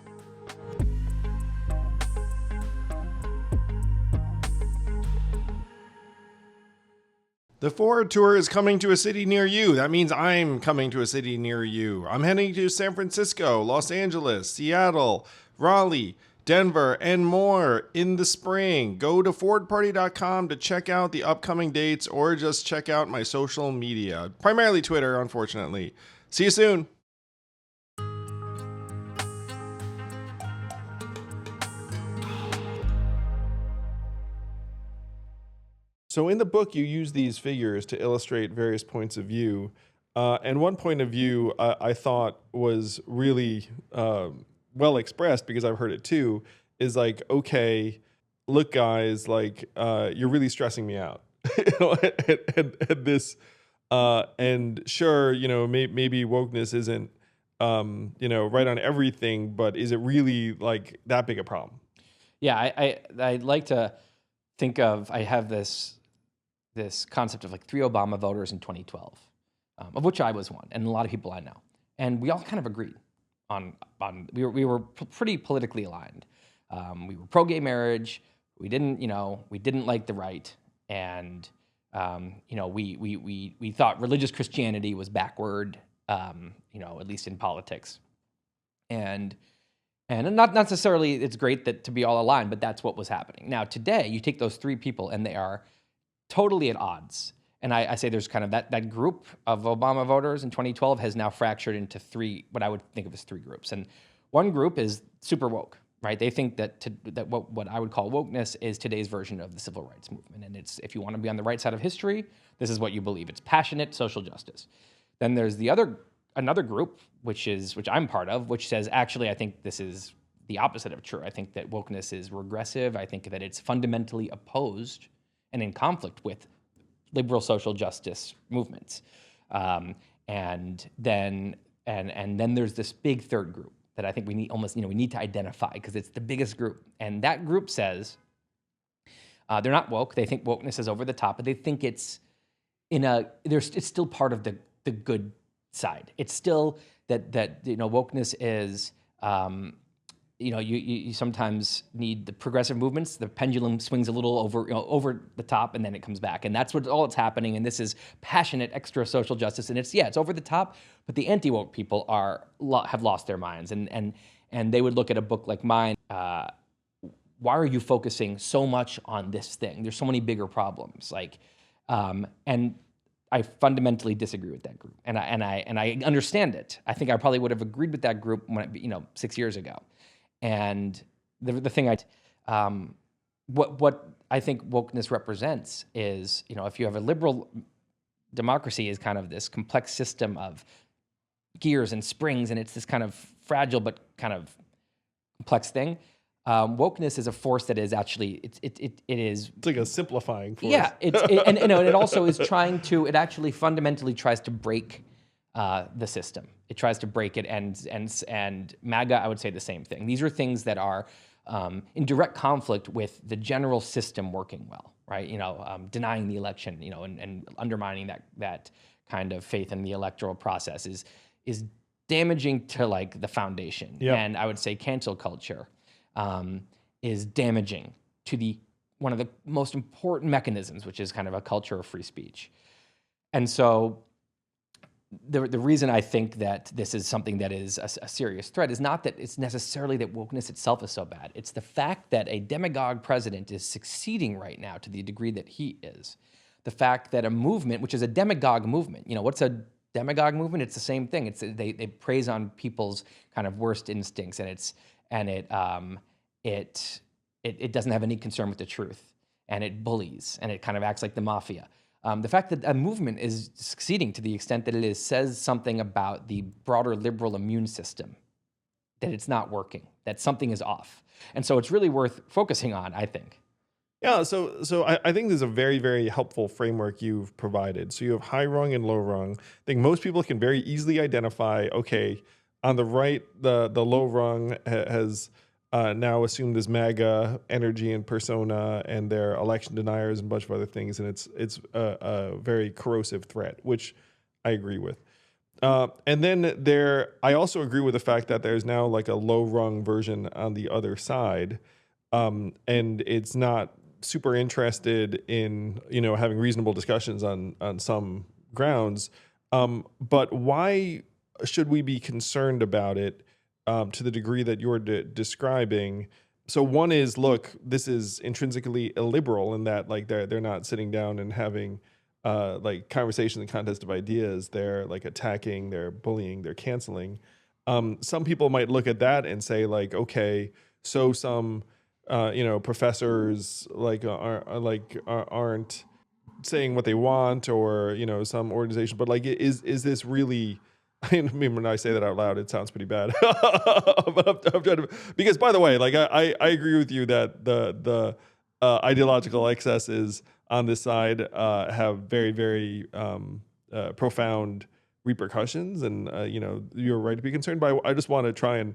The Forward Tour is coming to a city near you. That means I'm coming to a city near you. I'm heading to San Francisco, Los Angeles, Seattle, Raleigh, Denver, and more in the spring. Go to forwardparty.com to check out the upcoming dates or just check out my social media. Primarily Twitter, unfortunately. See you soon. So in the book, you use these figures to illustrate various points of view. And one point of view I thought was really well expressed, because I've heard it too, is like, okay, look, guys, like, you're really stressing me out. and this, and sure, maybe wokeness isn't, right on everything, but is it really like that big a problem? Yeah, I like to think of, I have this concept of like 3 Obama voters in 2012, of which I was one, and a lot of people I know. And we all kind of agreed on we were pretty politically aligned. We were pro-gay marriage. We didn't like the right, and we thought religious Christianity was backward, at least in politics. And not necessarily it's great that to be all aligned, but that's what was happening. Now today, you take those 3 people and they are totally at odds. And I say there's kind of that group of Obama voters in 2012 has now fractured into 3, what I would think of as 3 groups. And one group is super woke, right? They think that what I would call wokeness is today's version of the civil rights movement. And it's, if you want to be on the right side of history, this is what you believe. It's passionate social justice. Then there's another group, which I'm part of, which says, actually, I think this is the opposite of true. I think that wokeness is regressive. I think that it's fundamentally opposed and in conflict with liberal social justice movements. And then there's this big third group that I think we need to identify, because it's the biggest group. And that group says they're not woke. They think wokeness is over the top, but they think it's still part of the good side. It's still that wokeness is you sometimes need the progressive movements. The pendulum swings a little over the top, and then it comes back, and that's all it's happening. And this is passionate extra social justice, and it's over the top. But the anti-woke people have lost their minds, and they would look at a book like mine. Why are you focusing so much on this thing? There's so many bigger problems. And I fundamentally disagree with that group, and I understand it. I think I probably would have agreed with that group 6 years ago. And the thing what I think wokeness represents is, if you have a liberal democracy, is kind of this complex system of gears and springs, and it's this kind of fragile but kind of complex thing. Wokeness is a force that is actually it is. It's like a simplifying force. Yeah, and it also is trying to. It actually fundamentally tries to break the system. It tries to break it, and MAGA, I would say the same thing. These are things that are in direct conflict with the general system working well, right? Denying the election, and undermining that kind of faith in the electoral process is damaging to like the foundation. Yep. And I would say cancel culture is damaging to one of the most important mechanisms, which is kind of a culture of free speech. And so the reason I think that this is something that is a serious threat is not that it's necessarily that wokeness itself is so bad. It's the fact that a demagogue president is succeeding right now to the degree that he is. The fact that a movement, which is a demagogue movement, what's a demagogue movement? It's the same thing. It's they preys on people's kind of worst instincts, and it doesn't have any concern with the truth, and it bullies, and it kind of acts like the mafia. The fact that a movement is succeeding to the extent that it is says something about the broader liberal immune system, that it's not working, that something is off. And so it's really worth focusing on, I think. Yeah, so I think this is a very, very helpful framework you've provided. So you have high-rung and low-rung. I think most people can very easily identify, okay, on the right, the low-rung has now assumed this MAGA energy and persona, and they're election deniers and a bunch of other things, and it's a very corrosive threat, which I agree with. And then I also agree with the fact that there's now like a low-rung version on the other side, and it's not super interested in having reasonable discussions on some grounds, but why should we be concerned about it to the degree that you're describing? So one is, look, this is intrinsically illiberal in that like they're not sitting down and having like conversation and contest of ideas. They're like attacking, they're bullying, they're canceling. Some people might look at that and say like, okay, so some professors aren't saying what they want, or some organization, but like is this really? I mean, when I say that out loud, it sounds pretty bad. But I'm trying to, because by the way, like I agree with you that the ideological excesses on this side have very, very profound repercussions, and you're right to be concerned. But I just want to try and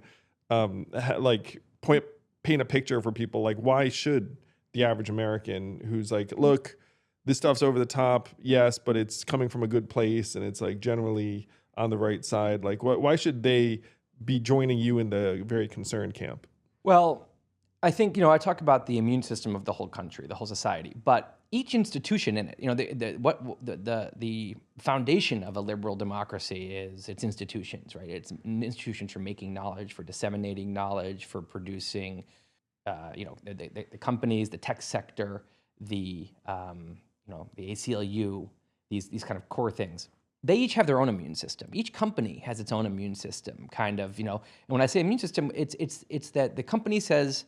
paint a picture for people, like why should the average American who's like, look, this stuff's over the top, yes, but it's coming from a good place and it's like generally on the right side, like why should they be joining you in the very concerned camp? Well, I think, I talk about the immune system of the whole country, the whole society, but each institution in it, the foundation of a liberal democracy is its institutions, right? It's institutions for making knowledge, for disseminating knowledge, for producing, the companies, the tech sector, the ACLU, these kind of core things. They each have their own immune system. Each company has its own immune system, kind of, and when I say immune system, it's that the company says,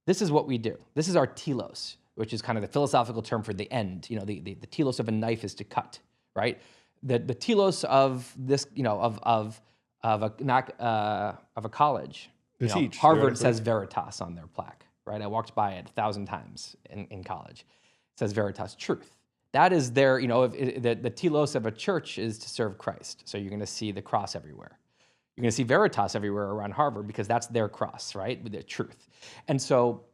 this is what we do. This is our telos, which is kind of the philosophical term for the end. The telos of a knife is to cut, right? The telos of this, of a college. Harvard says Veritas on their plaque, right? I walked by it 1,000 times in college. It says Veritas, truth. That is their, the telos of a church is to serve Christ. So you're going to see the cross everywhere. You're going to see Veritas everywhere around Harvard because that's their cross, right? With the truth. And so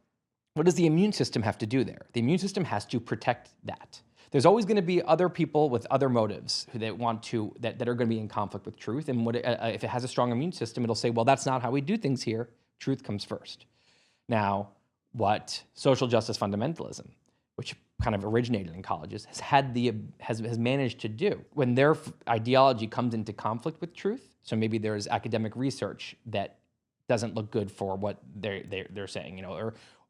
what does the immune system have to do there? The immune system has to protect that. There's always going to be other people with other motives that are going to be in conflict with truth. And if it has a strong immune system, it'll say, well, that's not how we do things here. Truth comes first. Now, what social justice fundamentalism, which kind of originated in colleges, has managed to do when their ideology comes into conflict with truth. So maybe there's academic research that doesn't look good for what they're saying,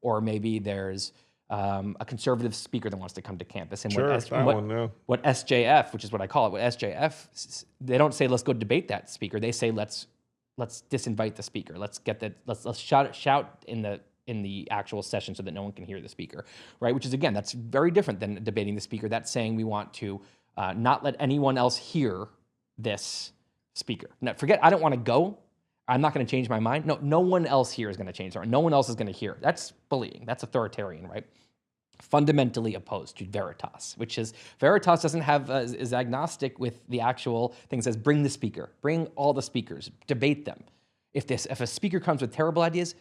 or maybe there's a conservative speaker that wants to come to campus, and what SJF, which is what I call it, what SJF, they don't say let's go debate that speaker. They say let's disinvite the speaker. Let's shout in the actual session so that no one can hear the speaker, right? Which is, again, that's very different than debating the speaker. That's saying we want to not let anyone else hear this speaker. Now, forget, I don't want to go. I'm not going to change my mind. No one else here is going to change their mind. No one else is going to hear. That's bullying. That's authoritarian, right? Fundamentally opposed to Veritas, which is, Veritas doesn't have, is agnostic with the actual thing. It says, bring the speaker, bring all the speakers, debate them. If a speaker comes with terrible ideas,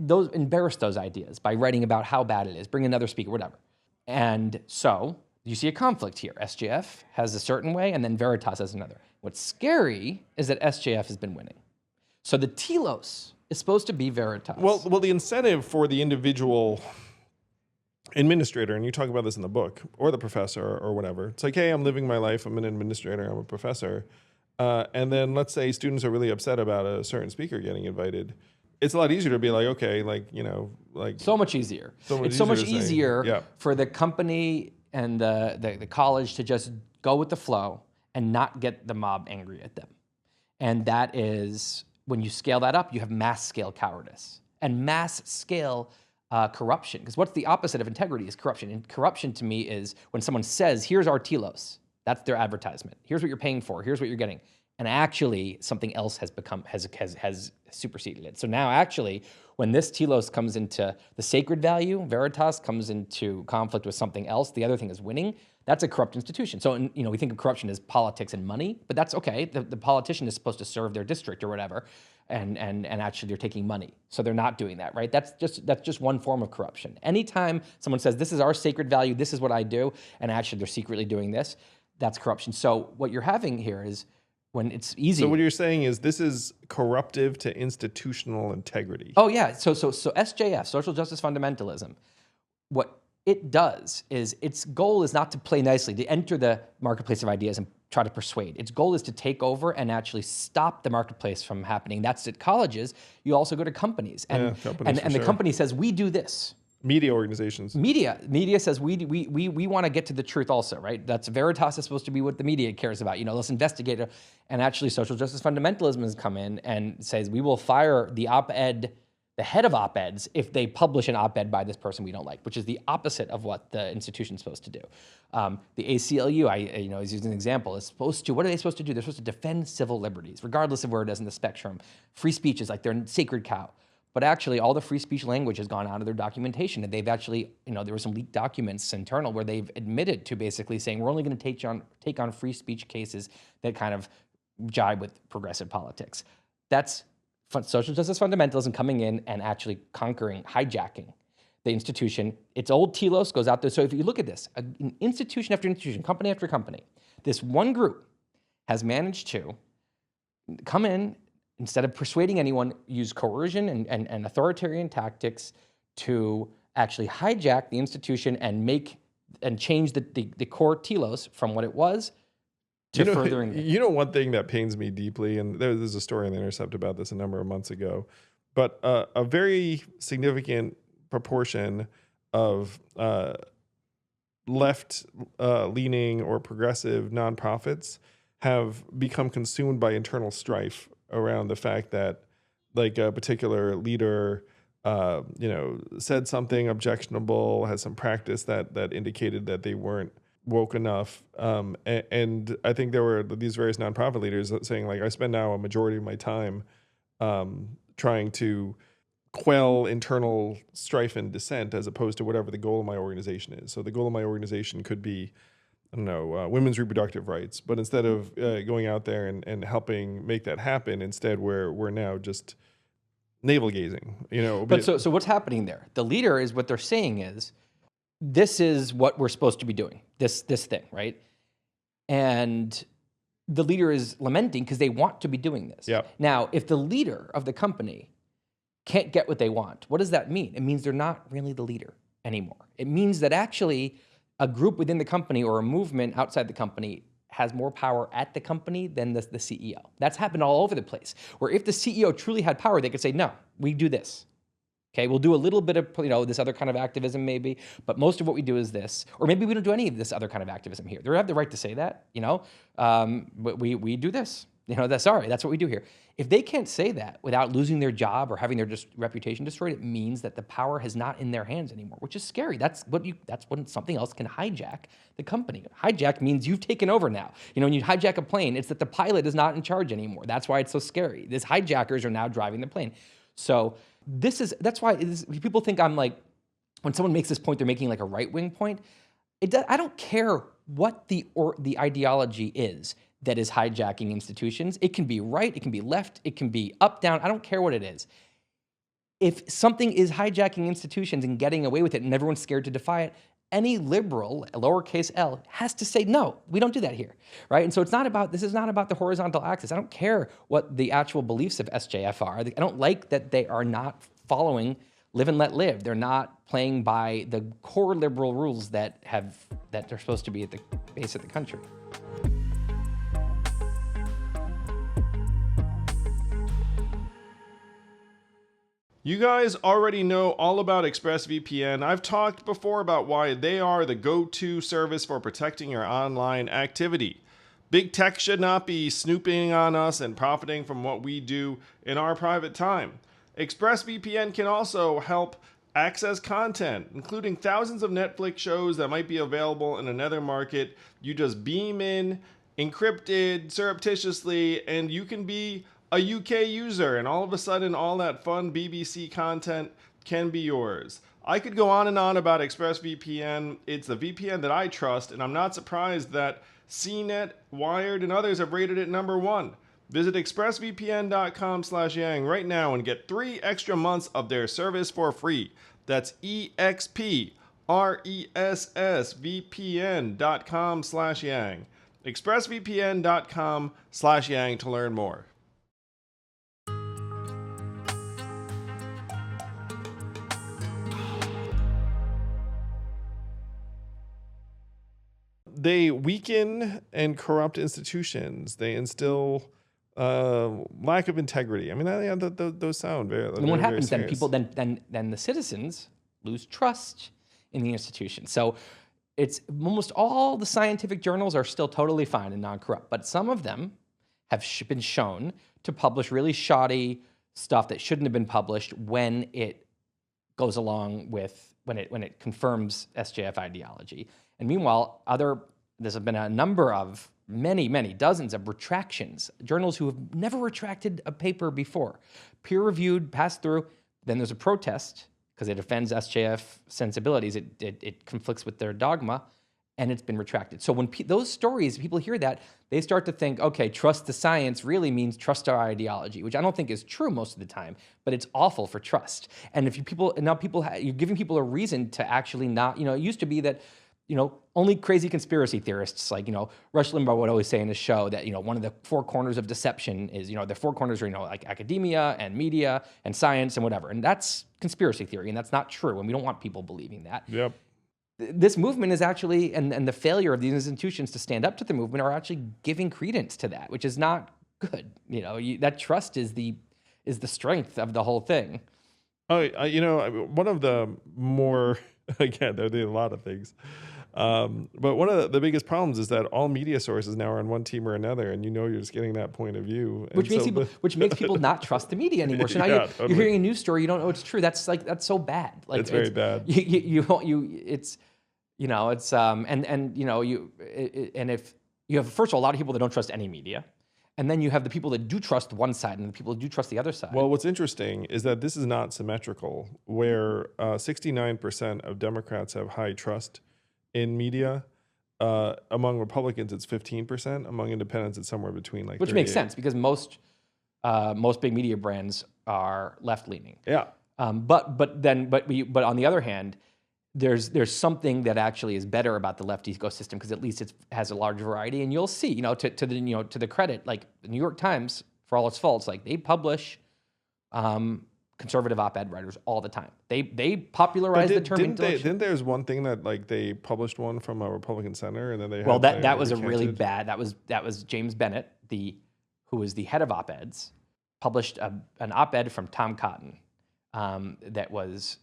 embarrass those ideas by writing about how bad it is, bring another speaker, whatever. And so you see a conflict here. SJF has a certain way, and then Veritas has another. What's scary is that SJF has been winning. So the telos is supposed to be Veritas. Well, the incentive for the individual administrator, and you talk about this in the book, or the professor or whatever, it's like, hey, I'm living my life, I'm an administrator, I'm a professor. And then let's say students are really upset about a certain speaker getting invited. It's a lot easier to be like, okay, so much easier. It's so much easier for the company and the college to just go with the flow and not get the mob angry at them. And that is, when you scale that up, you have mass scale cowardice. And mass scale corruption. Because what's the opposite of integrity is corruption. And corruption to me is when someone says, here's our telos. That's their advertisement. Here's what you're paying for. Here's what you're getting. And actually something else has superseded it. So now actually when this telos comes into the sacred value, veritas comes into conflict with something else, the other thing is winning, that's a corrupt institution. So, we think of corruption as politics and money, but that's okay. The politician is supposed to serve their district or whatever, and actually they're taking money. So they're not doing that, right? That's just one form of corruption. Anytime someone says, this is our sacred value, this is what I do, and actually they're secretly doing this, that's corruption. So what you're having here is when it's easy. So what you're saying is this is corruptive to institutional integrity. Oh yeah. So SJF, social justice fundamentalism, what it does is its goal is not to play nicely, to enter the marketplace of ideas and try to persuade. Its goal is to take over and actually stop the marketplace from happening. That's at colleges. You also go to companies, and the company says, we do this. Media organizations. Media says we want to get to the truth also, right? That's veritas is supposed to be what the media cares about. Let's investigate it. And actually social justice fundamentalism has come in and says we will fire the op-ed, the head of op-eds if they publish an op-ed by this person we don't like, which is the opposite of what the institution's supposed to do. The ACLU, is using an example, is supposed to, what are they supposed to do? They're supposed to defend civil liberties, regardless of where it is in the spectrum. Free speech is like their sacred cow. But actually, all the free speech language has gone out of their documentation. And they've actually, there were some leaked documents internal where they've admitted to basically saying, we're only going to take on free speech cases that kind of jibe with progressive politics. That's social justice fundamentalism coming in and actually conquering, hijacking the institution. Its old telos goes out there. So if you look at this, an institution after institution, company after company, this one group has managed to come in, instead of persuading anyone, use coercion and authoritarian tactics to actually hijack the institution and change the core telos from what it was to furthering it. One thing that pains me deeply, and there's a story in The Intercept about this a number of months ago, but a very significant proportion of left-leaning or progressive nonprofits have become consumed by internal strife around the fact that like a particular leader, said something objectionable, has some practice that indicated that they weren't woke enough. And I think there were these various nonprofit leaders saying like, I spend now a majority of my time trying to quell internal strife and dissent as opposed to whatever the goal of my organization is. So the goal of my organization could be, women's reproductive rights. But instead of going out there and helping make that happen, instead we're now just navel gazing. But so what's happening there? The leader is what they're saying is, this is what we're supposed to be doing. This thing, right? And the leader is lamenting because they want to be doing this. Yep. Now, if the leader of the company can't get what they want, what does that mean? It means they're not really the leader anymore. It means that actually a group within the company or a movement outside the company has more power at the company than the CEO. That's happened all over the place, where if the CEO truly had power, they could say, no, we do this. Okay, we'll do a little bit of this other kind of activism maybe, but most of what we do is this. Or maybe we don't do any of this other kind of activism here. They have the right to say that, but we do this. That's what we do here. If they can't say that without losing their job or having their reputation destroyed, it means that the power is not in their hands anymore, which is scary. That's when something else can hijack the company. Hijack means you've taken over now. When you hijack a plane, it's that the pilot is not in charge anymore. That's why it's so scary. These hijackers are now driving the plane. So that's why people think I'm like, when someone makes this point, they're making like a right-wing point. I don't care what the ideology is that is hijacking institutions. It can be right, it can be left, it can be up, down. I don't care what it is. If something is hijacking institutions and getting away with it and everyone's scared to defy it, any liberal, lowercase l, has to say, no, we don't do that here, right? And so this is not about the horizontal axis. I don't care what the actual beliefs of SJF are. I don't like that they are not following live and let live. They're not playing by the core liberal rules that they're supposed to be at the base of the country. You guys already know all about ExpressVPN. I've talked before about why they are the go-to service for protecting your online activity. Big tech should not be snooping on us and profiting from what we do in our private time. ExpressVPN can also help access content, including thousands of Netflix shows that might be available in another market. You just beam in, encrypted, surreptitiously, and you can be a UK user, and all of a sudden all that fun BBC content can be yours. I could go on and on about ExpressVPN. It's the VPN that I trust, and I'm not surprised that CNET, Wired, and others have rated it #1. Visit expressvpn.com/yang right now and get 3 extra months of their service for free. That's expressvpn.com/yang. expressvpn.com/yang to learn more. They weaken and corrupt institutions. They instill lack of integrity. I mean, those sound very. And what happens then? People then the citizens lose trust in the institution. So it's almost all the scientific journals are still totally fine and non-corrupt, but some of them have been shown to publish really shoddy stuff that shouldn't have been published when it goes along with when it confirms SJF ideology. And meanwhile, there's been a number of many dozens of retractions, journals who have never retracted a paper before, peer-reviewed, passed through. Then there's a protest because it offends SJF sensibilities. It conflicts with their dogma, and it's been retracted. So when those stories, people hear that, they start to think, okay, trust the science really means trust our ideology, which I don't think is true most of the time, but it's awful for trust. And if you're giving people a reason to actually not, it used to be that, only crazy conspiracy theorists like, Rush Limbaugh would always say in his show that, one of the 4 corners of deception is, the 4 corners are, like academia and media and science and whatever. And that's conspiracy theory, and that's not true. And we don't want people believing that. Yep. This movement is actually, and the failure of these institutions to stand up to the movement are actually giving credence to that, which is not good. That trust is the strength of the whole thing. Oh, one of the more, again, there are a lot of things. But one of the biggest problems is that all media sources now are on one team or another, and you're just getting that point of view, which makes people not trust the media anymore. So now you're hearing a news story, you don't know it's true. That's so bad. Like it's very bad. If you have, first of all, a lot of people that don't trust any media. And then you have the people that do trust one side and the people who do trust the other side. Well, what's interesting is that this is not symmetrical, where 69% of Democrats have high trust in media. Among Republicans, it's 15%. Among independents, it's somewhere between like 38. Which makes sense because most big media brands are left-leaning. Yeah. But on the other hand, there's something that actually is better about the left ecosystem because at least it has a large variety, and you'll see, to the credit, like the New York Times, for all its faults, like they publish conservative op-ed writers all the time. They popularized the term intellectual. Didn't there's one thing that like they published one from a Republican senator, and then they that was a really bad. That was James Bennett, who was the head of op-eds, published an op-ed from Tom Cotton that was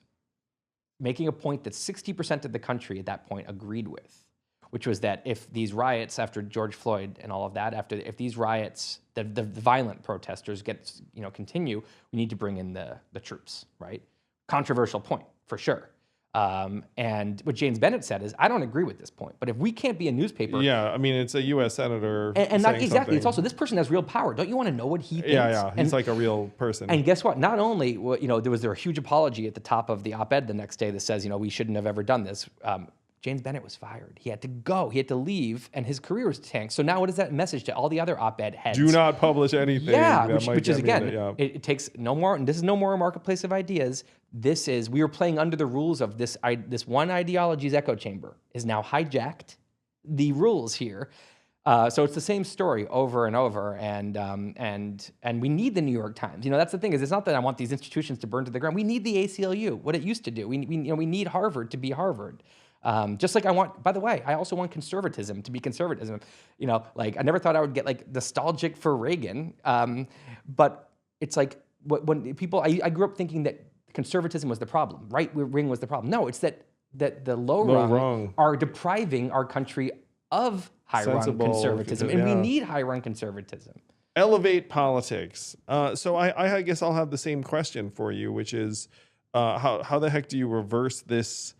making a point that 60% of the country at that point agreed with, which was that if these riots after George Floyd and all of that, if these riots, the violent protesters continue, we need to bring in the troops, right? Controversial point, for sure. And what James Bennett said is, I don't agree with this point, but if we can't be a newspaper... Yeah, I mean, it's a U.S. senator and not exactly. Something. It's also, this person has real power. Don't you want to know what he thinks? Yeah, he's like a real person. And guess what? Not only, there was a huge apology at the top of the op-ed the next day that says, we shouldn't have ever done this. James Bennett was fired. He had to go. He had to leave, and his career was tanked. So now what is that message to all the other op-ed heads? Do not publish anything. Yeah, which is, again, it takes no more, and this is no more a marketplace of ideas. We are playing under the rules of this one ideology's echo chamber is now hijacked the rules here. So it's the same story over and over, and we need the New York Times. That's the thing is, it's not that I want these institutions to burn to the ground. We need the ACLU, what it used to do. We need Harvard to be Harvard. Just like by the way, I also want conservatism to be conservatism. Like I never thought I would get like nostalgic for Reagan, but it's like when people, I grew up thinking that conservatism was the problem, right wing was the problem. No, it's that the low rung are depriving our country of high-rung conservatism, and we need high-rung conservatism. Elevate politics. So I guess I'll have the same question for you, which is, how the heck do you reverse this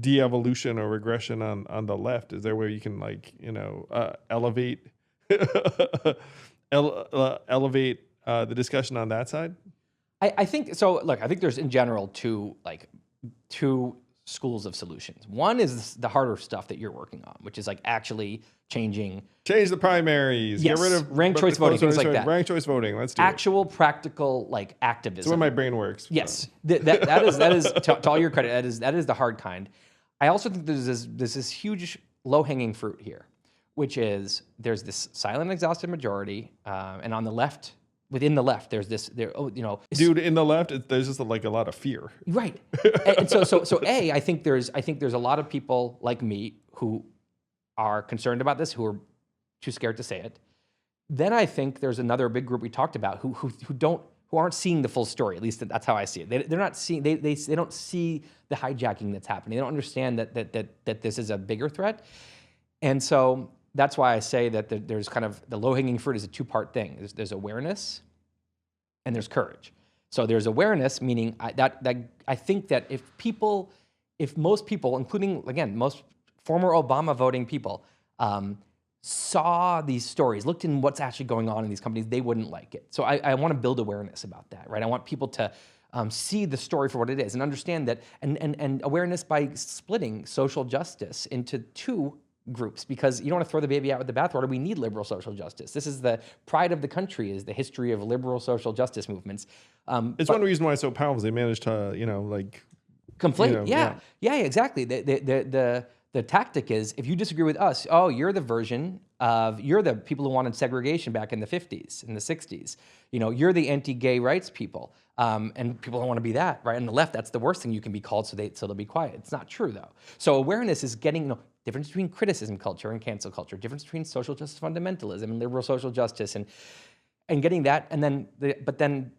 de-evolution or regression on the left? Is there where you can elevate elevate the discussion on that side? I think so. Look, I think there's in general two schools of solutions. One is the harder stuff that you're working on, which is like actually change the primaries, yes, get rid of ranked choice voting, things like that. Ranked choice voting. Let's do actual practical activism. That's where my brain works. Yes, that is to all your credit. That is the hard kind. I also think there's this huge low-hanging fruit here, which is there's this silent, exhausted majority, and on the left, within the left, there's this dude in the left. There's just a lot of fear, right? And so I think there's a lot of people like me who are concerned about this, who are too scared to say it. Then I think there's another big group we talked about who aren't seeing the full story. At least that's how I see it. They're not seeing. They don't see the hijacking that's happening. They don't understand that this is a bigger threat. And so that's why I say that there's kind of the low-hanging fruit is a two-part thing. There's awareness and there's courage. So there's awareness, meaning I think that if most people, including again most former Obama voting people, saw these stories, looked in what's actually going on in these companies, they wouldn't like it. So I want to build awareness about that, right? I want people to see the story for what it is and understand that, and awareness by splitting social justice into two groups, because you don't want to throw the baby out with the bathwater. We need liberal social justice. This is the pride of the country, is the history of liberal social justice movements. It's one reason why it's so powerful. They managed to, conflate. Yeah, exactly. The tactic is, if you disagree with us, you're the people who wanted segregation back in the 50s and the 60s. You're the anti-gay rights people. And people don't want to be that, right? On the left, that's the worst thing you can be called, so they'll be quiet. It's not true, though. So awareness is getting, difference between criticism culture and cancel culture, difference between social justice fundamentalism and liberal social justice, and getting that, but then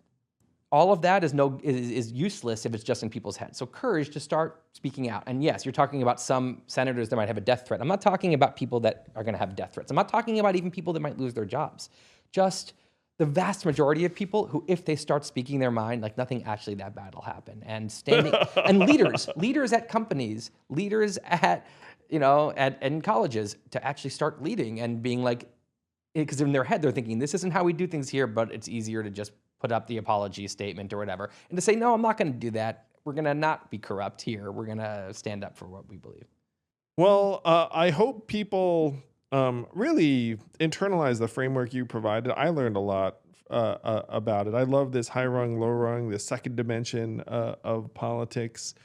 all of that is useless if it's just in people's heads. So courage to start speaking out. And yes, you're talking about some senators that might have a death threat. I'm not talking about people that are going to have death threats. I'm not talking about even people that might lose their jobs. Just the vast majority of people who, if they start speaking their mind, nothing actually that bad will happen. And standing and leaders at companies, leaders at in colleges to actually start leading and being because in their head they're thinking this isn't how we do things here, but it's easier to just put up the apology statement or whatever, and to say, no, I'm not going to do that. We're going to not be corrupt here. We're going to stand up for what we believe. Well, I hope people really internalize the framework you provided. I learned a lot about it. I love this high-rung, low-rung, this second dimension of politics,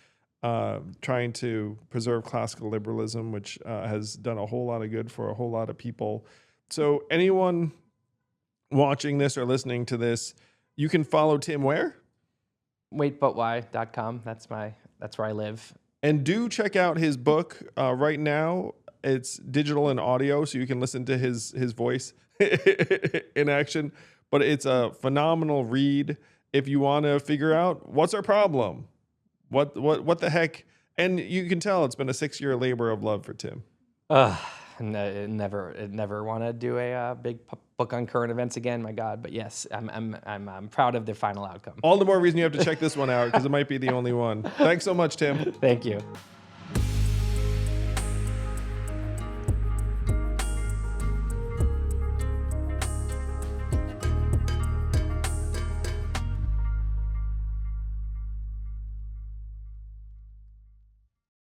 trying to preserve classical liberalism, which has done a whole lot of good for a whole lot of people. So anyone watching this or listening to this, you can follow Tim where? waitbutwhy.com. That's where I live. And do check out his book. Right now, it's digital and audio, so you can listen to his voice in action. But it's a phenomenal read if you want to figure out what's our problem, what the heck. And you can tell it's been a 6-year labor of love for Tim. Never want to do a big book on current events again. My God, but yes, I'm proud of the final outcome. All the more reason you have to check this one out, because it might be the only one. Thanks so much, Tim. Thank you.